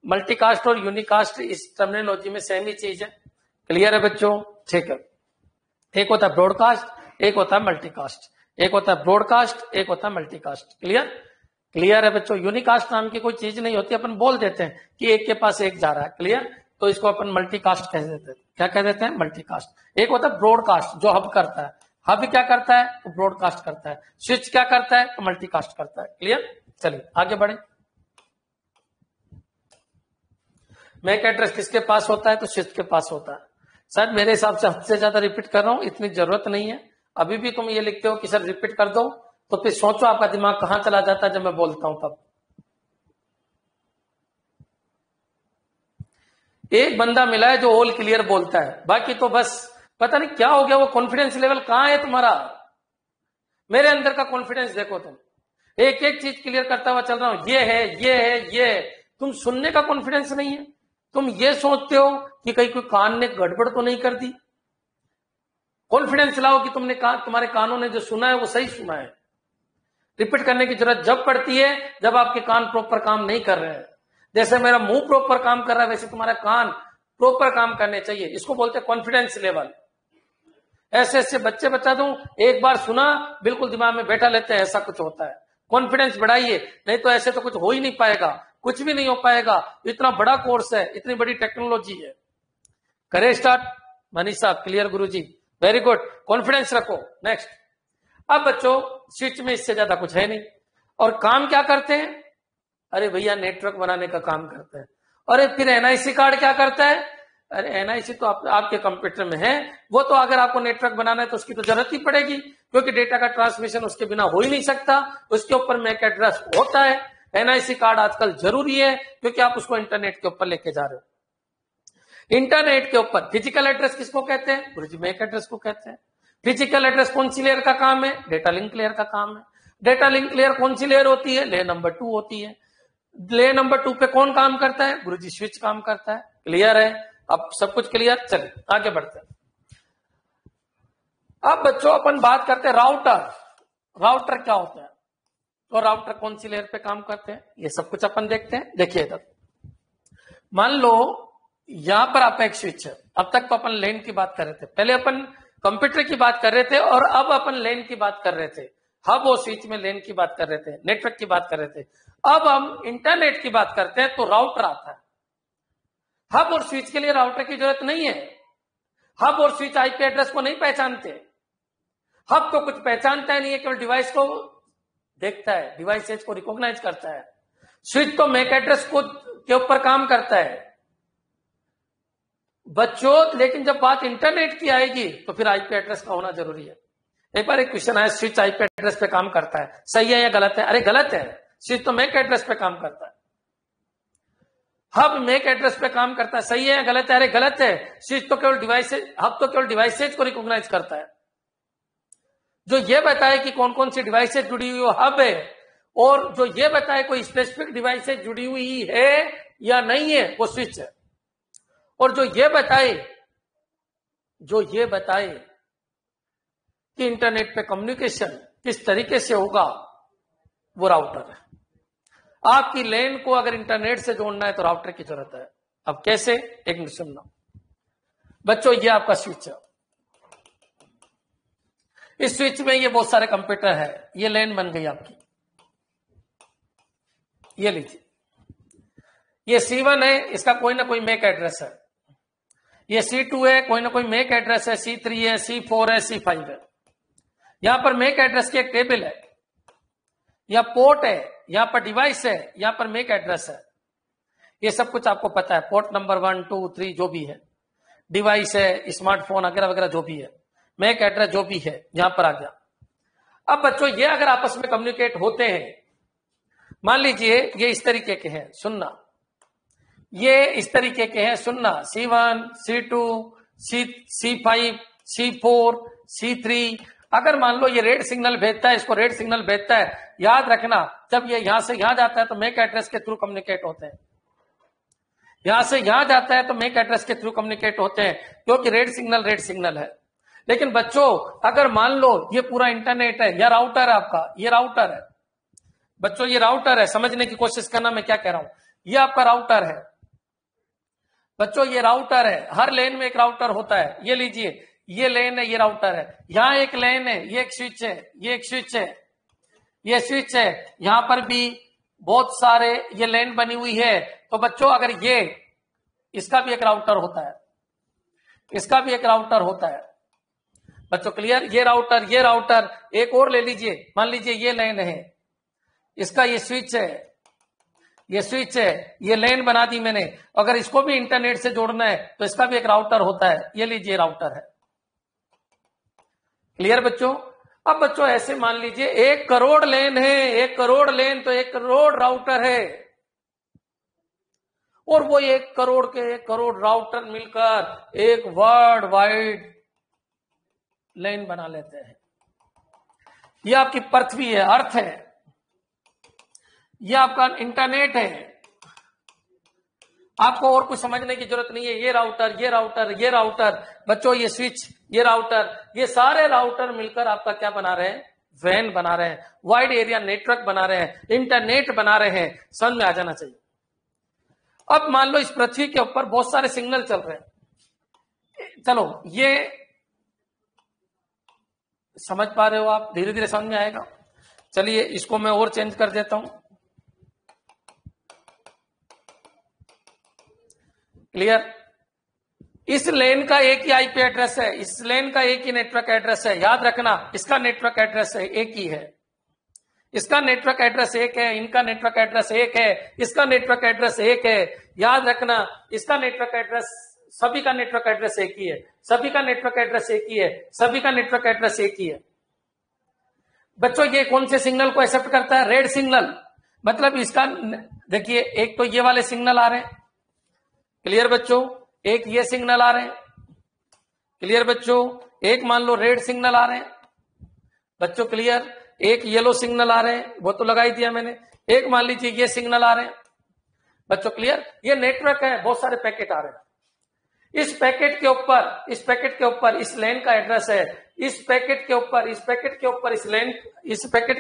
मल्टीकास्ट और यूनिकास्ट इस टर्मिनोलॉजी में सेम ही चीज है। क्लियर है बच्चों? ठीक है। एक होता है ब्रॉडकास्ट, एक होता है मल्टीकास्ट। एक होता है ब्रॉडकास्ट, एक होता है मल्टीकास्ट। क्लियर है बच्चों? यूनिकास्ट नाम की कोई चीज नहीं होती, अपन बोल देते हैं कि एक के पास एक जा रहा है। क्लियर? तो इसको अपन मल्टीकास्ट कह देते हैं। क्या कह देते हैं? मल्टीकास्ट। एक होता है ब्रॉडकास्ट जो हब करता है। हब क्या करता है? तो ब्रॉडकास्ट करता है। स्विच क्या करता है? तो मल्टीकास्ट करता है। क्लियर? चलिए आगे बढ़े। मैक एड्रेस किसके पास होता है? तो स्विच के पास होता है। सर मेरे हिसाब से हद से ज्यादा रिपीट कर रहा हूं, इतनी जरूरत नहीं है। अभी भी तुम ये लिखते हो कि सर रिपीट कर दो, तो फिर सोचो आपका दिमाग कहां चला जाता है जब मैं बोलता हूं तब। एक बंदा मिला है जो ऑल क्लियर बोलता है, बाकी तो बस पता नहीं क्या हो गया। वो कॉन्फिडेंस लेवल कहां है तुम्हारा? मेरे अंदर का कॉन्फिडेंस देखो तुम, एक एक चीज क्लियर करता हुआ चल रहा हूं, ये है। तुम सुनने का कॉन्फिडेंस नहीं है। तुम ये सोचते हो कि कहीं कोई कान ने गड़बड़ तो नहीं कर दी। कॉन्फिडेंस लाओ कि तुमने तुम्हारे कानों ने जो सुना है वो सही सुना है। रिपीट करने की जरूरत जब पड़ती है जब आपके कान प्रॉपर काम नहीं कर रहे हैं। जैसे मेरा मुंह प्रॉपर काम कर रहा है, वैसे तुम्हारा कान प्रॉपर काम करने चाहिए। इसको बोलते हैं कॉन्फिडेंस लेवल। ऐसे बच्चे बता दूं, एक बार सुना बिल्कुल दिमाग में बैठा लेते हैं, ऐसा कुछ होता है। कॉन्फिडेंस बढ़ाइए, नहीं तो ऐसे तो कुछ हो ही नहीं पाएगा, कुछ भी नहीं हो पाएगा। इतना बड़ा कोर्स है, इतनी बड़ी टेक्नोलॉजी है। करे स्टार्ट मनीषा। क्लियर गुरुजी, वेरी गुड। कॉन्फिडेंस रखो। नेक्स्ट। अब बच्चों स्विच में इससे ज्यादा कुछ है नहीं। और काम क्या करते हैं? अरे भैया नेटवर्क बनाने का काम करते हैं। अरे फिर एनआईसी कार्ड क्या करता है? अरे एनआईसी तो आपके कंप्यूटर में है, वो तो अगर आपको नेटवर्क बनाना है तो उसकी तो जरूरत ही पड़ेगी, क्योंकि डेटा का ट्रांसमिशन उसके बिना हो ही नहीं सकता। उसके ऊपर मैक एड्रेस होता है। एनआईसी कार्ड आजकल जरूरी है क्योंकि आप उसको इंटरनेट के ऊपर लेके जा रहे हो। इंटरनेट के ऊपर फिजिकल एड्रेस किसको कहते हैं? गुरुजी मैक एड्रेस को कहते हैं। फिजिकल एड्रेस कौन सी लेयर का काम है? डेटा लिंक लेयर का काम है। डेटा लिंक लेयर कौन सी लेयर होती है? लेयर नंबर 2 होती है। लेयर नंबर 2 पे कौन काम करता है? गुरुजी स्विच काम करता है। क्लियर है? अब सब कुछ क्लियर? चलिए आगे बढ़ते हैं। अब बच्चों अपन बात करते हैं राउटर। राउटर क्या होता है, तो राउटर कौन सी लेयर पे काम करते हैं, ये सब कुछ अपन देखते हैं। देखिए इधर मान लो यहां पर आपका एक स्विच है। अब तक तो अपन लेन की बात कर रहे थे, पहले अपन कंप्यूटर की बात कर रहे थे और अब अपन लेन की बात कर रहे थे। हब और स्विच में लेन की बात कर रहे थे, नेटवर्क की बात कर रहे थे। अब हम इंटरनेट की बात करते हैं तो राउटर आता है। हब और स्विच के लिए राउटर की जरूरत नहीं है। हब और स्विच आईपी एड्रेस को नहीं पहचानते। हब तो कुछ पहचानता ही नहीं है, केवल डिवाइस को देखता है, डिवाइस एज को रिकॉग्नाइज करता है। स्विच तो मैक एड्रेस को के ऊपर काम करता है बच्चों। लेकिन जब बात इंटरनेट की आएगी तो फिर आईपी एड्रेस का होना जरूरी है। एक बार एक क्वेश्चन आया, स्विच आईपी एड्रेस पे काम करता है, सही है या गलत है? अरे गलत है, स्विच तो मैक एड्रेस पे काम करता है। हब मैक एड्रेस पे काम करता है, सही है या गलत है? अरे गलत है, स्विच तो केवल डिवाइसेज, हब तो केवल डिवाइसेज को रिकॉग्नाइज करता है। जो ये बताए कि कौन कौन सी डिवाइसेज जुड़ी हुई वो हब है, और जो ये बताए कोई स्पेसिफिक डिवाइसेज जुड़ी हुई है या नहीं है वो स्विच है। और जो ये बताए कि इंटरनेट पे कम्युनिकेशन किस तरीके से होगा वो राउटर है। आपकी लेन को अगर इंटरनेट से जोड़ना है तो राउटर की जरूरत है। अब कैसे, एक मिनट सुनना बच्चों। ये आपका स्विच है, इस स्विच में ये बहुत सारे कंप्यूटर है, ये लेन बन गई आपकी। ये लीजिए, ये C1 है, इसका कोई ना कोई मैक एड्रेस है। ये C2 है, कोई ना कोई मैक एड्रेस है। C3 है, C4 है, C5 है। यहां पर मैक एड्रेस की एक टेबल है, या पोर्ट है, यहां पर डिवाइस है, यहां पर मैक एड्रेस है। ये सब कुछ आपको पता है, पोर्ट नंबर 1 2 3 जो भी है, डिवाइस है, स्मार्टफोन वगैरह वगैरह जो भी है, मैक एड्रेस जो भी है, यहां पर आ गया। अब बच्चों ये अगर आपस में कम्युनिकेट होते हैं, मान लीजिए ये इस तरीके के हैं, सुनना, ये इस तरीके के हैं, सुनना, C1 C2 C5 C4 C3। अगर मान लो ये रेड सिग्नल भेजता है, इसको रेड सिग्नल भेजता है, याद रखना जब ये यहां से यहां जाता है तो मैक एड्रेस के थ्रू कम्युनिकेट होते हैं। यहां से यहां जाता है तो मैक एड्रेस के थ्रू कम्युनिकेट होते हैं, क्योंकि रेड सिग्नल है। लेकिन बच्चों अगर मान लो ये पूरा इंटरनेट है, या राउटर है आपका, ये राउटर है बच्चों, ये राउटर है। समझने की कोशिश करना मैं क्या कह रहा हूं। ये आपका राउटर है बच्चों, ये राउटर है। हर लेन में एक राउटर होता है। ये लीजिए, ये लेन है, ये राउटर है। यहां एक लेन है, ये एक स्विच है, ये एक स्विच है, ये स्विच है। यहां पर भी बहुत सारे ये लेन बनी हुई है। तो बच्चों अगर ये, इसका भी एक राउटर होता है, इसका भी एक राउटर होता है बच्चों। क्लियर? ये राउटर एक और ले लीजिए, मान लीजिए ये लेन है, इसका ये स्विच है, ये स्विच है, ये लेन बना दी मैंने। अगर इसको भी इंटरनेट से जोड़ना है तो इसका भी एक राउटर होता है। ये लीजिए राउटर है। क्लियर बच्चों? अब बच्चों ऐसे मान लीजिए 1 करोड़ लेन है, 1 करोड़ लेन तो 1 करोड़ राउटर है, और वो 1 करोड़ के 1 करोड़ राउटर मिलकर एक वर्ल्ड वाइड लेन बना लेते हैं। ये आपकी पृथ्वी है, अर्थ है, ये आपका इंटरनेट है। आपको और कुछ समझने की जरूरत नहीं है। ये राउटर, ये राउटर, ये राउटर बच्चों, ये स्विच, ये राउटर, ये सारे राउटर मिलकर आपका क्या बना रहे हैं? वैन बना रहे हैं, वाइड एरिया नेटवर्क बना रहे हैं, इंटरनेट बना रहे हैं। समझ में आ जाना चाहिए। अब मान लो इस पृथ्वी के ऊपर बहुत सारे सिग्नल चल रहे हैं। चलो ये समझ पा रहे हो आप? धीरे धीरे समझ में आएगा। चलिए इसको मैं और चेंज कर देता हूं। क्लियर? इस लेन का एक ही आईपी एड्रेस है, इस लेन का एक ही नेटवर्क एड्रेस है। याद रखना इसका नेटवर्क एड्रेस है एक ही है, इसका नेटवर्क एड्रेस एक है, इनका नेटवर्क एड्रेस एक है, इसका नेटवर्क एड्रेस एक है। याद रखना इसका नेटवर्क एड्रेस, सभी का नेटवर्क एड्रेस एक ही है, सभी का नेटवर्क एड्रेस एक ही है, सभी का नेटवर्क एड्रेस एक ही है। बच्चों ये कौन से सिग्नल को एक्सेप्ट करता है? Red signal. मतलब इसका देखिए, एक तो ये वाले सिग्नल आ रहे हैं। क्लियर बच्चों? एक ये सिग्नल आ रहे हैं। क्लियर बच्चों? एक मान लो रेड सिग्नल आ रहे हैं बच्चों। क्लियर? एक येलो सिग्नल आ रहे हैं, वो तो लगा ही दिया मैंने। एक मान लीजिए ये सिग्नल आ रहे हैं बच्चों। क्लियर? ये नेटवर्क है, बहुत सारे पैकेट आ रहे हैं। इस पैकेट के ऊपर इस लेन का एड्रेस है, इस पैकेट के ऊपर इस पैकेट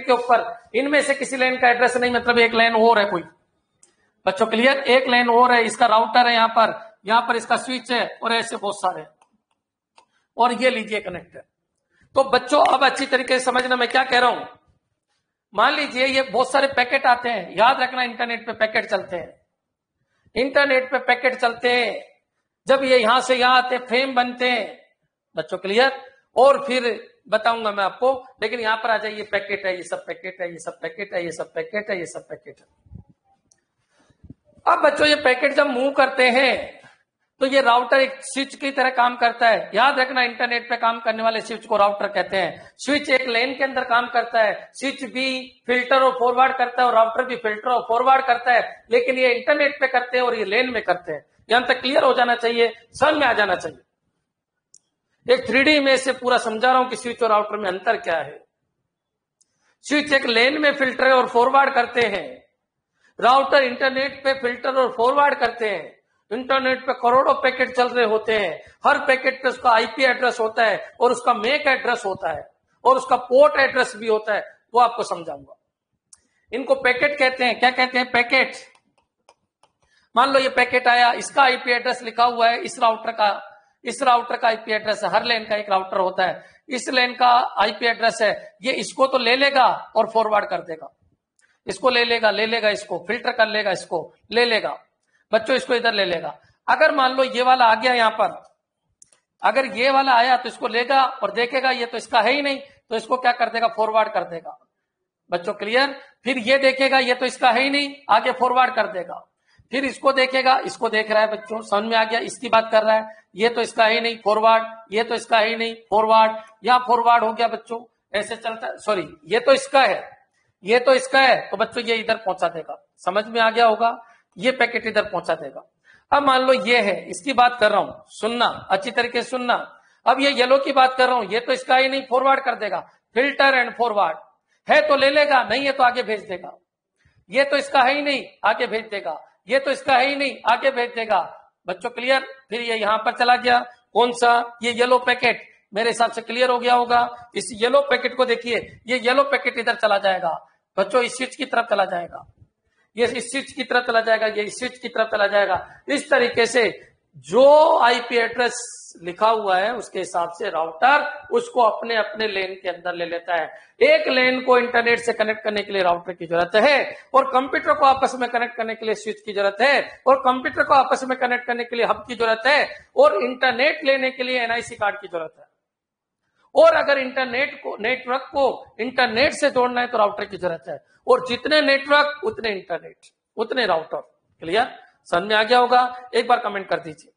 के ऊपर इनमें से किसी लेन का एड्रेस नहीं, मतलब एक लेन और है कोई। बच्चों क्लियर? एक लेन और है, इसका राउटर है, यहां पर इसका स्विच है, और ऐसे बहुत सारे, और ये लीजिए कनेक्टर। तो बच्चों अब अच्छी तरीके से समझना मैं क्या कह रहा हूं। मान लीजिए ये बहुत सारे पैकेट आते हैं, याद रखना इंटरनेट पे पैकेट चलते हैं, इंटरनेट पे पैकेट चलते हैं। जब ये यहां से यहां आते फ्रेम बनते हैं। बच्चों क्लियर? और फिर बताऊंगा मैं आपको, लेकिन यहां पर आ जाइए, पैकेट है, ये सब पैकेट है, ये सब पैकेट है, ये सब पैकेट है, ये सब पैकेट है। अब बच्चों ये पैकेट जब मूव करते हैं तो ये राउटर एक स्विच की तरह काम करता है। याद रखना इंटरनेट पे काम करने वाले स्विच को राउटर कहते हैं। स्विच एक लेन के अंदर काम करता है, स्विच भी फिल्टर और फॉरवर्ड करता है और राउटर भी फिल्टर और फॉरवर्ड करता है, लेकिन ये इंटरनेट पे करते हैं और ये लेन में करते हैं। यहां तक क्लियर हो जाना चाहिए, समझ में आ जाना चाहिए। एक 3D इमेज से पूरा समझा रहा हूं कि स्विच और राउटर में अंतर क्या है। स्विच एक लेन में फिल्टर और फॉरवर्ड करते हैं, राउटर इंटरनेट पे फिल्टर और फॉरवर्ड करते हैं। इंटरनेट पे करोड़ों पैकेट चल रहे होते हैं, हर पैकेट पे उसका आईपी एड्रेस होता है और उसका मेक एड्रेस होता है और उसका पोर्ट एड्रेस भी होता है, वो आपको समझाऊंगा। इनको पैकेट कहते हैं। क्या कहते हैं? पैकेट। मान लो ये पैकेट आया, इसका आईपी एड्रेस लिखा हुआ है, इस राउटर का आईपी एड्रेस है। हर लेन का एक राउटर होता है, इस लेन का आईपी एड्रेस है। ये इसको तो ले लेगा और फॉरवर्ड कर देगा, इसको ले लेगा, इसको फिल्टर कर लेगा, इसको ले लेगा। बच्चों इसको इधर ले लेगा। अगर मान लो ये वाला आ गया यहां पर, अगर ये वाला आया तो इसको लेगा और देखेगा ये तो इसका है ही नहीं, तो इसको क्या कर देगा? फॉरवर्ड कर देगा। बच्चों क्लियर? फिर ये देखेगा ये तो इसका है ही नहीं, आगे फॉरवर्ड कर देगा। फिर इसको देखेगा, इसको देख रहा है, बच्चों समझ में आ गया, इसकी बात कर रहा है, ये तो इसका है ही नहीं, फॉरवर्ड, ये तो इसका है ही नहीं, फॉरवर्ड, यहां फॉरवर्ड हो गया बच्चों, ऐसे चलता है। सॉरी, ये तो इसका है, ये तो इसका है, तो बच्चों ये इधर पहुंचा देगा। समझ में आ गया होगा? ये पैकेट इधर पहुंचा देगा। अब मान लो ये है, इसकी बात कर रहा हूं, सुनना अच्छी तरीके से सुनना। अब ये येलो की बात कर रहा हूं, ये तो इसका ही नहीं, फॉरवर्ड कर देगा। फिल्टर एंड फॉरवर्ड है तो ले लेगा, नहीं है तो आगे भेज देगा। ये तो इसका है ही नहीं, आगे भेज देगा। ये तो इसका है ही नहीं, आगे भेज देगा। बच्चों क्लियर? फिर ये यहां पर चला गया, कौन सा? ये येलो पैकेट। मेरे हिसाब से क्लियर हो गया होगा। इस येलो पैकेट को देखिए, ये येलो पैकेट इधर चला जाएगा बच्चों, इस स्विच की तरफ चला जाएगा, ये इस स्विच की तरफ चला जाएगा, ये इस स्विच की तरफ चला जाएगा। इस तरीके से जो आईपी एड्रेस लिखा हुआ है उसके हिसाब से राउटर उसको अपने अपने लेन के अंदर ले लेता है। एक लेन को इंटरनेट से कनेक्ट करने के लिए राउटर की जरूरत है, और कंप्यूटर को आपस में कनेक्ट करने के लिए स्विच की जरूरत है, और कंप्यूटर को आपस में कनेक्ट करने के लिए हब की जरूरत है, और इंटरनेट लेने के लिए एनआईसी कार्ड की जरूरत है। और अगर नेटवर्क को इंटरनेट से जोड़ना है तो राउटर की जरूरत है, और जितने नेटवर्क उतने इंटरनेट, उतने राउटर। क्लियर? समझ में आ गया होगा? एक बार कमेंट कर दीजिए।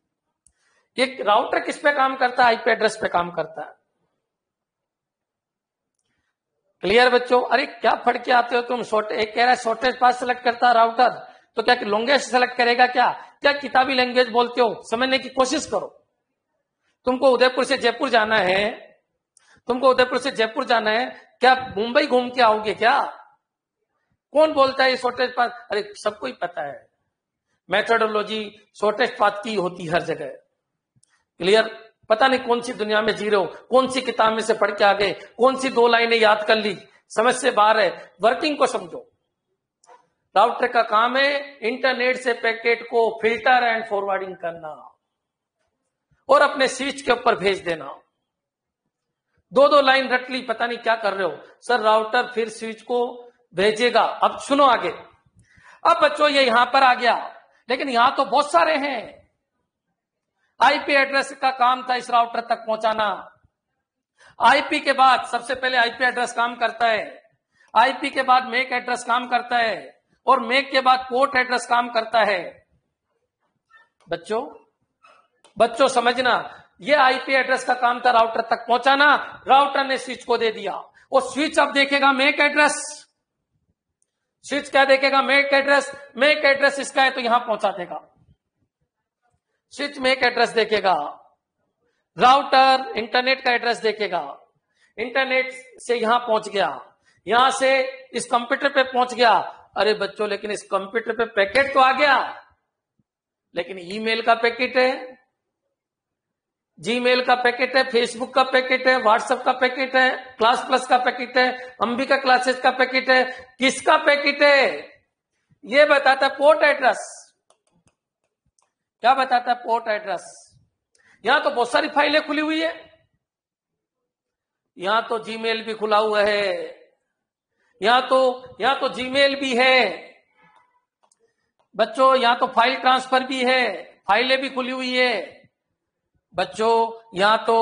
एक राउटर किस पे काम करता है? आईपी एड्रेस पे काम करता है। क्लियर बच्चों? अरे क्या फट के आते हो तुम? एक कह रहा है शॉर्टेज पाथ सेलेक्ट करता है राउटर, तो क्या लॉन्गेस्ट सेलेक्ट करेगा? क्या किताबी लैंग्वेज बोलते हो? समझने की कोशिश करो। तुमको उदयपुर से जयपुर जाना है, क्या मुंबई घूम के आओगे क्या? कौन बोलता है शॉर्टेज पाथ? अरे सबको ही पता है, मेथोडोलॉजी शॉर्टेज पाथ की होती हर जगह। क्लियर? पता नहीं कौन सी दुनिया में जी रहे हो, कौन सी किताब में से पढ़ के आ गए, कौन सी 2 लाइनें याद कर ली, समझ से बाहर है। वर्किंग को समझो। राउटर का काम है इंटरनेट से पैकेट को फिल्टर एंड फॉरवर्डिंग करना और अपने स्विच के ऊपर भेज देना। 2 लाइन रट ली, पता नहीं क्या कर रहे हो सर। राउटर फिर स्विच को भेजेगा। अब सुनो आगे। अब बच्चों ये यहां पर आ गया, लेकिन यहां तो बहुत सारे हैं। आईपी एड्रेस का काम था इस राउटर तक पहुंचाना। आईपी के बाद सबसे पहले आईपी एड्रेस काम करता है, आईपी के बाद मेक एड्रेस काम करता है, और मेक के बाद पोर्ट एड्रेस काम करता है। बच्चों समझना, ये आईपी एड्रेस का काम था राउटर तक पहुंचाना। राउटर ने स्विच को दे दिया, और स्विच अब देखेगा मेक एड्रेस। स्विच क्या देखेगा? Make address. मेक एड्रेस इसका है तो यहां पहुंचा देगा। स्विच मेक एड्रेस देखेगा, राउटर इंटरनेट का एड्रेस देखेगा। इंटरनेट से यहां पहुंच गया, यहां से इस कंप्यूटर पे पहुंच गया। अरे बच्चों, लेकिन इस कंप्यूटर पे पैकेट तो आ गया, लेकिन ईमेल का पैकेट है, जीमेल का पैकेट है, फेसबुक का पैकेट है, व्हाट्सएप का पैकेट है, क्लास प्लस का पैकेट है, अंबिका क्लासेस का पैकेट है, किसका पैकेट है ये बताता है पोर्ट एड्रेस। क्या बताता है? Port address. यहां तो बहुत सारी फाइलें खुली हुई है, यहां तो जीमेल भी खुला हुआ है, यहां तो जीमेल भी है बच्चों, यहां तो फाइल ट्रांसफर भी है, फाइलें भी खुली हुई है बच्चों, यहां तो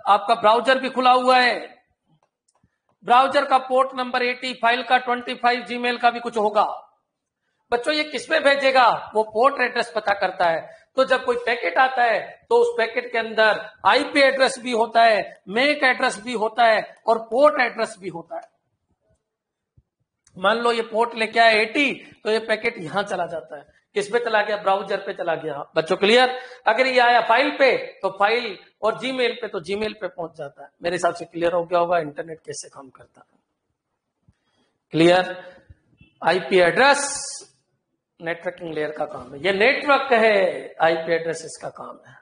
आपका ब्राउजर भी खुला हुआ है, ब्राउजर का पोर्ट नंबर 80, फाइल का 25, जीमेल का भी कुछ होगा बच्चों। ये किसमें भेजेगा? वो पोर्ट एड्रेस पता करता है। तो जब कोई पैकेट आता है तो उस पैकेट के अंदर आईपी एड्रेस भी होता है, मैक एड्रेस भी होता है और पोर्ट एड्रेस भी होता है। मान लो ये पोर्ट लेके आया 80, तो ये पैकेट यहां चला जाता है, किस पे चला गया? ब्राउजर पे चला गया बच्चों, क्लियर। अगर ये आया फाइल पे तो फाइल, और जीमेल पे तो जीमेल पे पहुंच जाता है। मेरे हिसाब से क्लियर हो गया होगा इंटरनेट कैसे काम करता है, clear. IP address networking layer का काम है, ये नेटवर्क है, आईपी एड्रेस इसका काम है।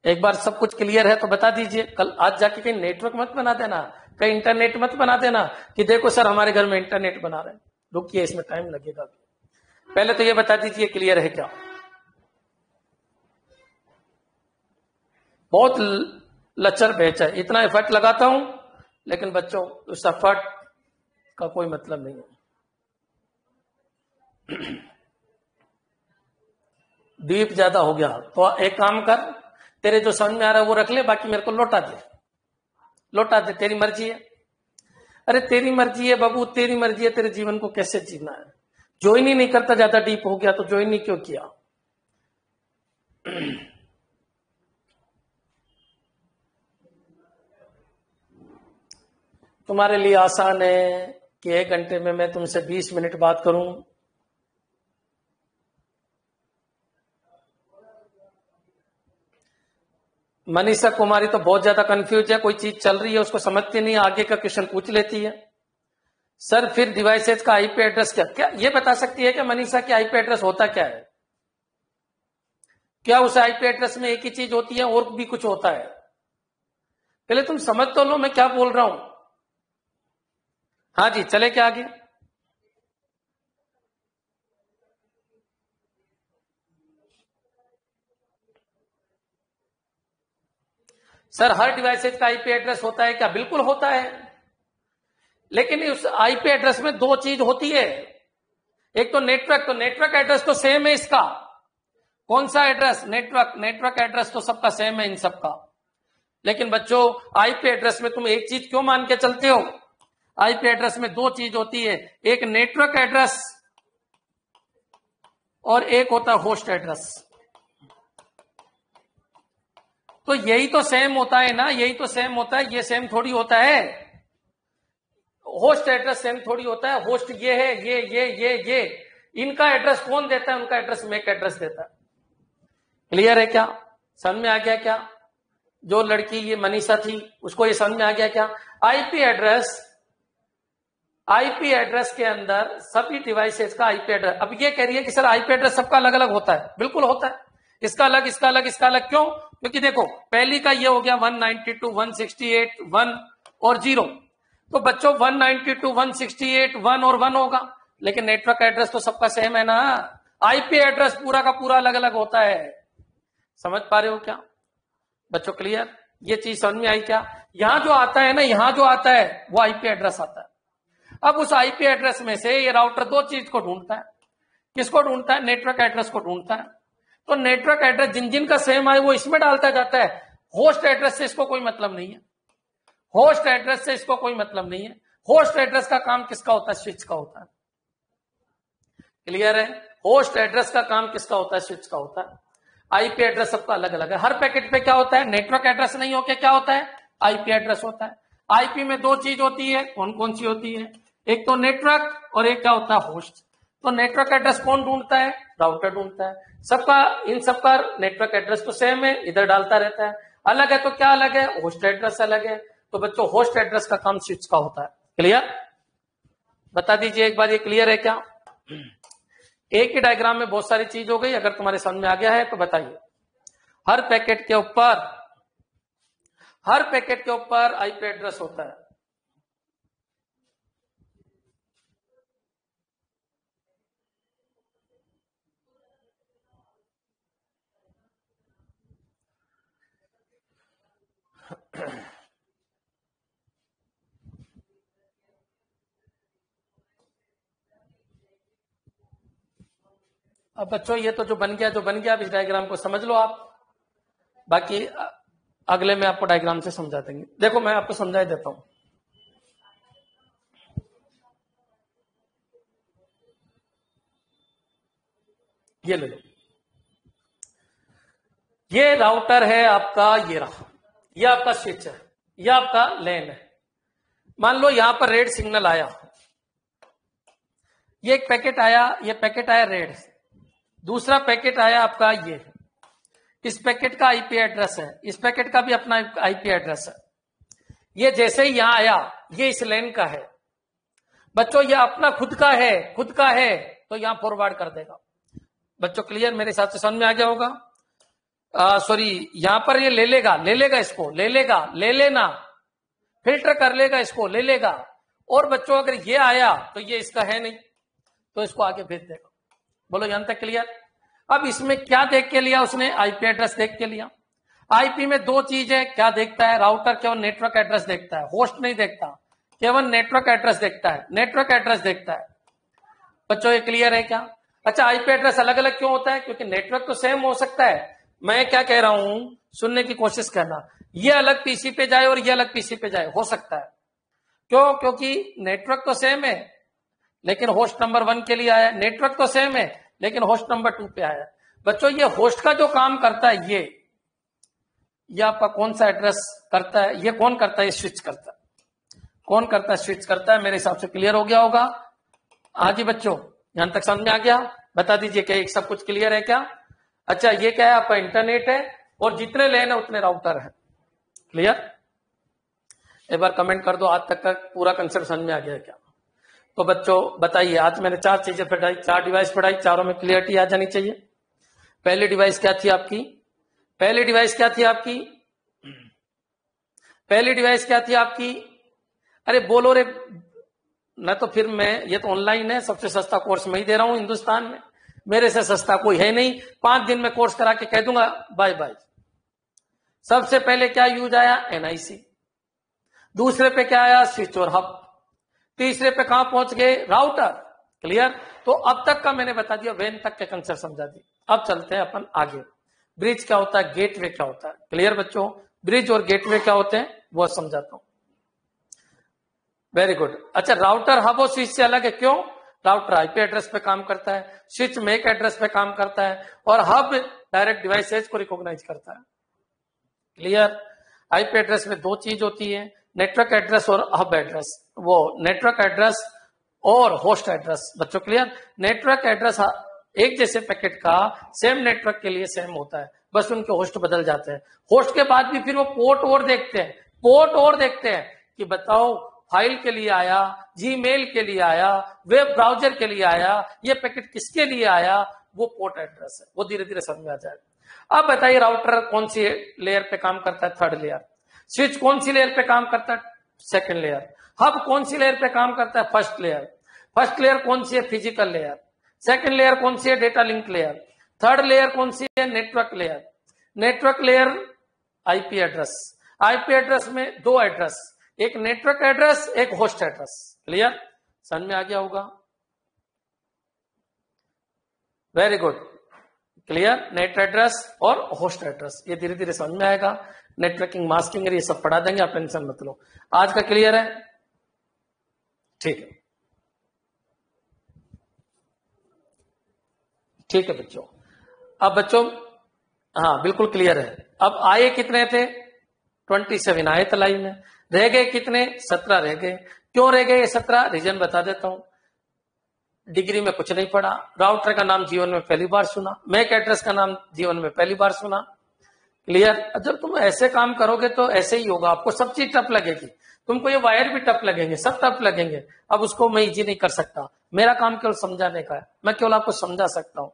एक बार सब कुछ क्लियर है तो बता दीजिए, कल आज जाके कहीं नेटवर्क मत बना देना, कहीं इंटरनेट मत बना देना कि देखो सर हमारे घर में इंटरनेट बना रहे हैं। रुकिए, इसमें टाइम लगेगा। पहले तो ये बता दीजिए क्लियर है क्या? बहुत लचर बेच है, इतना एफर्ट लगाता हूं लेकिन बच्चों उस एफर्ट का कोई मतलब नहीं है। डीप ज्यादा हो गया तो एक काम कर, तेरे जो समझ में आ रहा है वो रख ले, बाकी मेरे को लौटा दे, तेरी मर्जी है। अरे तेरी मर्जी है बाबू, तेरी मर्जी है, तेरे जीवन को कैसे जीना है। ज्वाइन ही नहीं करता, ज्यादा डीप हो गया तो ज्वाइन ही क्यों किया? तुम्हारे लिए आसान है कि 1 घंटे में मैं तुमसे 20 मिनट बात करूं। मनीषा कुमारी तो बहुत ज्यादा कंफ्यूज है, कोई चीज चल रही है उसको समझती नहीं, आगे का क्वेश्चन पूछ लेती है। सर फिर डिवाइसेज का आईपी एड्रेस क्या ये बता सकती है कि मनीषा की आईपी एड्रेस होता क्या है? क्या उस आईपी एड्रेस में एक ही चीज होती है और भी कुछ होता है? पहले तुम समझ तो लो मैं क्या बोल रहा हूं। हाँ जी, चले क्या आगे? सर हर डिवाइसेज का आईपी एड्रेस होता है क्या? बिल्कुल होता है, लेकिन उस आईपी एड्रेस में 2 चीज होती है। एक तो नेटवर्क एड्रेस तो सेम है इसका। कौन सा एड्रेस? नेटवर्क एड्रेस तो सबका सेम है इन सबका। लेकिन बच्चों आईपी एड्रेस में तुम एक चीज क्यों मान के चलते हो? आईपी एड्रेस में 2 चीज होती है, एक नेटवर्क एड्रेस और एक होता है होस्ट एड्रेस। तो यही तो सेम होता है ना, यही तो सेम होता है, ये सेम थोड़ी होता है। होस्ट एड्रेस सेम थोड़ी होता है। होस्ट ये है, ये इनका एड्रेस कौन देता है? उनका एड्रेस मैक एड्रेस देता है। क्लियर है क्या? समझ में आ गया क्या? जो लड़की ये मनीषा थी उसको ये समझ में आ गया क्या? आईपी एड्रेस के अंदर सभी डिवाइसेस का आईपी एड्रेस। अब ये कह रही है कि सर आईपी एड्रेस सबका अलग अलग होता है। बिल्कुल होता है, इसका अलग, इसका अलग, इसका अलग। क्यों? क्योंकि देखो पहली का ये हो गया 192, 168, 1 और 0। तो बच्चों 192, 168, 1 और 1 होगा, लेकिन नेटवर्क एड्रेस तो सबका सेम है ना। आईपी एड्रेस पूरा का पूरा अलग अलग होता है। समझ पा रहे हो क्या बच्चों? क्लियर? ये चीज समझ में आई क्या? यहां जो आता है ना, यहां जो आता है वो आईपी एड्रेस आता है। अब उस आईपी एड्रेस में से ये राउटर 2 चीज को ढूंढता है। किसको ढूंढता है? नेटवर्क एड्रेस को ढूंढता है। तो नेटवर्क एड्रेस जिन जिन का सेम है वो इसमें डालता जाता है। होस्ट एड्रेस से इसको कोई मतलब नहीं है, होस्ट एड्रेस से इसको कोई मतलब नहीं है। होस्ट एड्रेस का काम किसका होता है? स्विच का होता है। क्लियर है? होस्ट एड्रेस का काम किसका होता है? स्विच का होता है। आईपी एड्रेस सबका अलग अलग है। हर पैकेट पे क्या होता है? नेटवर्क एड्रेस नहीं होके क्या होता है? आईपी एड्रेस होता है। आईपी में 2 चीज होती है, कौन कौन सी होती है? एक तो नेटवर्क और एक क्या होता है? होस्ट। तो नेटवर्क एड्रेस कौन ढूंढता है? राउटर ढूंढता है। सबका, इन सबका नेटवर्क एड्रेस तो सेम है, इधर डालता रहता है। अलग है तो क्या अलग है? होस्ट एड्रेस अलग है। तो बच्चों होस्ट एड्रेस का काम स्विच का होता है। क्लियर? बता दीजिए एक बार, ये क्लियर है क्या? एक ही डायग्राम में बहुत सारी चीज हो गई। अगर तुम्हारे समझ में आ गया है तो बताइए। हर पैकेट के ऊपर आईपी एड्रेस होता है। अब बच्चों ये तो जो बन गया अब इस डायग्राम को समझ लो आप, बाकी अगले में आपको डायग्राम से समझा देंगे। देखो मैं आपको समझा देता हूं। ये ले लो, ये राउटर है आपका, ये रहा, ये आपका स्विच है, ये आपका लैन है। मान लो यहां पर रेड सिग्नल आया, ये एक पैकेट आया, ये पैकेट आया रेड, दूसरा पैकेट आया आपका ये, इस पैकेट का आईपी एड्रेस है, इस पैकेट का भी अपना आईपी एड्रेस है। ये जैसे ही यहां आया, ये इस लेन का है बच्चों, ये अपना खुद का है तो यहां फॉरवर्ड कर देगा। बच्चों क्लियर, मेरे हिसाब से समझ में आ गया होगा। सॉरी, यहां पर ये ले लेगा इसको, ले लेना, फिल्टर कर लेगा इसको, ले लेगा। और बच्चों अगर ये आया तो ये इसका है नहीं, तो इसको आगे भेज देगा। बोलो यहां तक क्लियर। अब इसमें क्या देख के लिया उसने? आईपी एड्रेस देख के लिया। आईपी में दो चीज है, क्या देखता है? राउटर केवल नेटवर्क एड्रेस देखता है, होस्ट नहीं देखता, केवल नेटवर्क एड्रेस देखता है। बच्चों ये क्लियर है क्या? अच्छा, आईपी एड्रेस अलग अलग क्यों होता है? क्योंकि नेटवर्क तो सेम हो सकता है। मैं क्या कह रहा हूं, सुनने की कोशिश करना, ये अलग पीसी पे जाए और ये अलग पीसी पे जाए, हो सकता है। क्यों? क्योंकि नेटवर्क तो सेम है लेकिन होस्ट नंबर 1 के लिए आया, नेटवर्क तो सेम है लेकिन होस्ट नंबर 2 पे आया। बच्चों ये होस्ट का जो काम करता है, ये आपका कौन सा एड्रेस करता है? ये कौन करता है? स्विच करता है। कौन करता है? स्विच करता है। मेरे हिसाब से क्लियर हो गया होगा। हाँ जी बच्चों, यहां तक समझ में आ गया? बता दीजिए क्या सब कुछ क्लियर है क्या? अच्छा, ये क्या है? आपका इंटरनेट है और जितने लेन है उतने राउटर है। क्लियर? एक बार कमेंट कर दो आज तक का पूरा कंसेप्ट समझ में आ गया क्या? तो बच्चों बताइए, आज मैंने 4 चीजें पढ़ाई, 4 डिवाइस पढ़ाई, चारों में क्लियरिटी आ जानी चाहिए। पहली डिवाइस क्या थी आपकी? पहली डिवाइस क्या थी आपकी? अरे बोलो रे, न तो फिर ये तो ऑनलाइन है, सबसे सस्ता कोर्स मैं ही दे रहा हूं हिंदुस्तान में, मेरे से सस्ता कोई है नहीं। 5 दिन में कोर्स करा के कह दूंगा बाय बाय। सबसे पहले क्या यूज आया? एनआईसी। दूसरे पे क्या आया? स्विच और हब। तीसरे पे कहां पहुंच गए? राउटर। क्लियर? तो अब तक का मैंने बता दिया, वेन तक के कंसेप्ट समझा दिए। अब चलते हैं अपन आगे। ब्रिज क्या होता है, गेटवे क्या होता है? क्लियर बच्चों? ब्रिज और गेटवे क्या होते हैं वो समझाता हूं। Very good. अच्छा, राउटर हब और स्विच से अलग है। क्यों? राउटर आईपी एड्रेस पे काम करता है, स्विच मैक एड्रेस पे काम करता है, और हब डायरेक्ट डिवाइसेज को रिकॉग्नाइज करता है। क्लियर? आईपी एड्रेस में 2 चीज होती है, नेटवर्क एड्रेस और हब एड्रेस। वो नेटवर्क एड्रेस और होस्ट एड्रेस। बच्चों क्लियर? नेटवर्क एड्रेस एक जैसे पैकेट का सेम नेटवर्क के लिए सेम होता है, बस उनके होस्ट बदल जाते हैं। होस्ट के बाद भी फिर वो पोर्ट और देखते हैं कि बताओ फाइल के लिए आया, जीमेल के लिए आया, वेब ब्राउजर के लिए आया, ये पैकेट किसके लिए आया, वो पोर्ट एड्रेस है। वो धीरे धीरे समझ में आ जाएगा। अब बताइए राउटर कौन सी लेयर पे काम करता है? 3rd layer. स्विच कौन सी लेयर पे काम करता है? 2nd layer. हब कौन सी लेयर पे काम करता है? 1st layer. 1st लेयर कौन सी है? Physical layer. 2nd लेयर कौन सी है? Data link layer. 3rd layer कौन सी है? Network layer. Network layer IP address. IP address में 2 एड्रेस, एक नेटवर्क एड्रेस, एक होस्ट एड्रेस। क्लियर? समझ में आ गया होगा? Very good. Clear? Net address और होस्ट एड्रेस, ये धीरे धीरे समझ में आएगा। नेटवर्किंग, मास्किंग ये सब पढ़ा देंगे, आप टेंशन मत लो। आज का क्लियर है? ठीक है, ठीक है बच्चों। अब बच्चों, हाँ बिल्कुल क्लियर है। अब आए कितने थे? 27 आए तलाई में। रह गए कितने? 17 रह गए। क्यों रह गए ये 17? रीजन बता देता हूं। डिग्री में कुछ नहीं पढ़ा, राउटर का नाम जीवन में पहली बार सुना, मैक एड्रेस का नाम जीवन में पहली बार सुना। क्लियर? जब तुम ऐसे काम करोगे तो ऐसे ही होगा, आपको सब चीज टफ लगेगी। तुमको ये वायर भी टफ लगेंगे, सब टफ लगेंगे। अब उसको मैं इजी नहीं कर सकता, मेरा काम केवल समझाने का है, मैं केवल आपको समझा सकता हूं।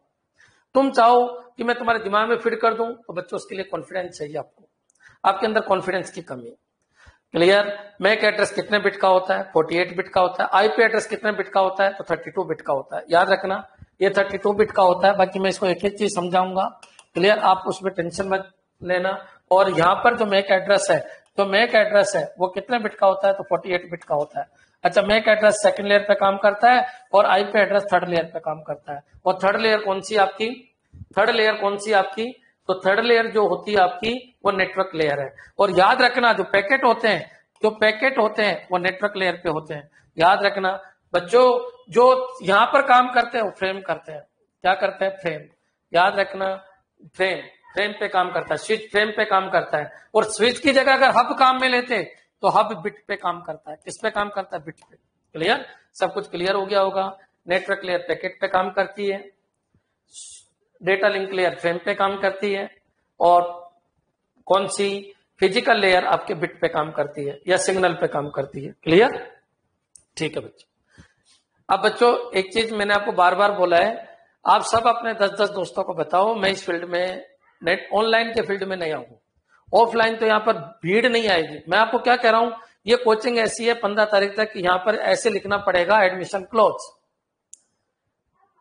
तुम चाहो कि मैं तुम्हारे दिमाग में फिट कर दूं, तो बच्चों उसके लिए कॉन्फिडेंस चाहिए आपको, आपके अंदर कॉन्फिडेंस की कमी है। क्लियर? मैक एड्रेस कितने बिट का होता है? 48 बिट का होता है। आईपी एड्रेस कितने बिट का होता है? तो 32 बिट का होता है। याद रखना ये 32 बिट का होता है। बाकी मैं इसको एक एक चीज समझाऊंगा। क्लियर? आप उसमें टेंशन मत लेना। और यहाँ पर जो मैक एड्रेस है, तो मैक एड्रेस है वो कितने बिट का होता है? तो 48 बिट का होता है। अच्छा, मैक एड्रेस सेकंड लेयर पे काम करता है और आईपी एड्रेस थर्ड लेयर पे काम करता है। और थर्ड लेयर कौन सी आपकी? थर्ड लेयर कौन सी आपकी? तो थर्ड लेयर जो होती है आपकी वो नेटवर्क लेयर है। और याद रखना जो पैकेट होते हैं, जो पैकेट होते हैं वो नेटवर्क लेयर पे होते हैं। याद रखना बच्चों, जो यहां पर काम करते हैं वो फ्रेम करते हैं। क्या करते हैं? फ्रेम। याद रखना फ्रेम, फ्रेम पे काम करता है, स्विच फ्रेम पे काम करता है। और स्विच की जगह अगर हब काम में लेते तो हब बिट पे काम करता है। किस पे काम करता है? बिट पे। क्लियर? सब कुछ क्लियर हो गया होगा। नेटवर्क लेयर पैकेट पे काम करती है, डेटा लिंक लेयर फ्रेम पे काम करती है, और कौन सी? फिजिकल लेयर आपके बिट पे काम करती है या सिग्नल पे काम करती है। क्लियर? ठीक है बच्चों। अब बच्चों एक चीज मैंने आपको बार बार बोला है, आप सब अपने 10-10 दोस्तों को बताओ मैं इस फील्ड में, नेट ऑनलाइन के फील्ड में नहीं आऊंगा। ऑफलाइन तो यहाँ पर भीड़ नहीं आएगी। मैं आपको क्या कह रहा हूं, ये कोचिंग ऐसी है 15 तारीख तक यहाँ पर ऐसे लिखना पड़ेगा एडमिशन क्लोज,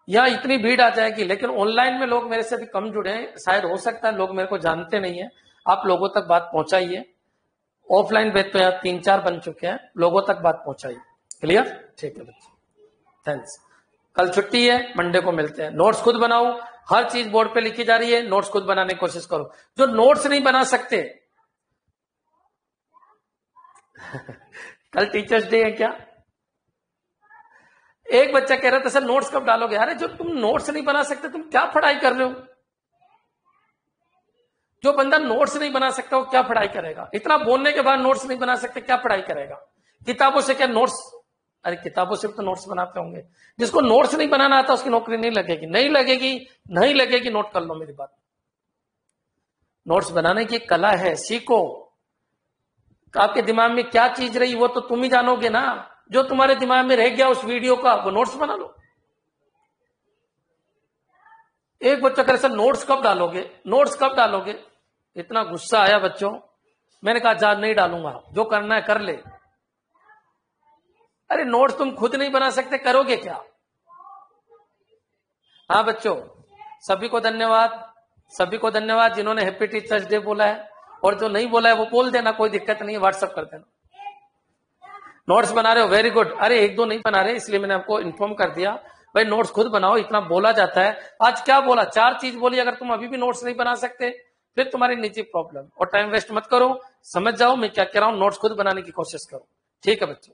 या इतनी भीड़ आ जाएगी। लेकिन ऑनलाइन में लोग मेरे से भी कम जुड़े हैं, शायद हो सकता है लोग मेरे को जानते नहीं है। आप लोगों तक बात पहुंचाइए। ऑफलाइन बैच तो यहाँ 3-4 बन चुके हैं, लोगों तक बात पहुंचाइए। क्लियर? ठीक है बच्चे, थैंक्स। कल छुट्टी है, मंडे को मिलते हैं। नोट्स खुद बनाओ, हर चीज बोर्ड पे लिखी जा रही है, नोट्स खुद बनाने की कोशिश करो। जो नोट्स नहीं बना सकते कल टीचर्स डे है क्या? एक बच्चा कह रहा था सर नोट्स कब डालोगे? अरे जो तुम नोट्स नहीं बना सकते तुम क्या पढ़ाई कर रहे हो? जो बंदा नोट्स नहीं बना सकता वो क्या पढ़ाई करेगा? इतना बोलने के बाद नोट्स नहीं बना सकते, क्या पढ़ाई करेगा? किताबों से क्या नोट्स? अरे किताबों से तो नोट्स बनाते होंगे। जिसको नोट्स नहीं बनाना आता उसकी नौकरी नहीं लगेगी। नहीं लगेगी, नहीं लगेगी, नोट कर लो मेरी बात। नोट्स बनाने की कला है, सीखो। आपके दिमाग में क्या चीज रही वो तो तुम ही जानोगे ना। जो तुम्हारे दिमाग में रह गया उस वीडियो का, वो नोट्स बना लो। एक बच्चा कह रहा सर नोट्स कब डालोगे? नोट्स कब डालोगे? इतना गुस्सा आया बच्चों, मैंने कहा जा नहीं डालूंगा, जो करना है कर ले। अरे नोट्स तुम खुद नहीं बना सकते, करोगे क्या? हाँ बच्चों, सभी को धन्यवाद, सभी को धन्यवाद जिन्होंने हैप्पी टीचर्स डे बोला है, और जो नहीं बोला है वो बोल देना, कोई दिक्कत नहीं है, व्हाट्सएप कर देना। नोट्स बना रहे हो, वेरी गुड। अरे एक दो नहीं बना रहे इसलिए मैंने आपको इन्फॉर्म कर दिया, भाई नोट्स खुद बनाओ, इतना बोला जाता है। आज क्या बोला? 4 चीज बोली, अगर तुम अभी भी नोट्स नहीं बना सकते फिर तुम्हारी निजी प्रॉब्लम। और टाइम वेस्ट मत करो, समझ जाओ मैं क्या कह रहा हूं, नोट्स खुद बनाने की कोशिश करो। ठीक है बच्चों।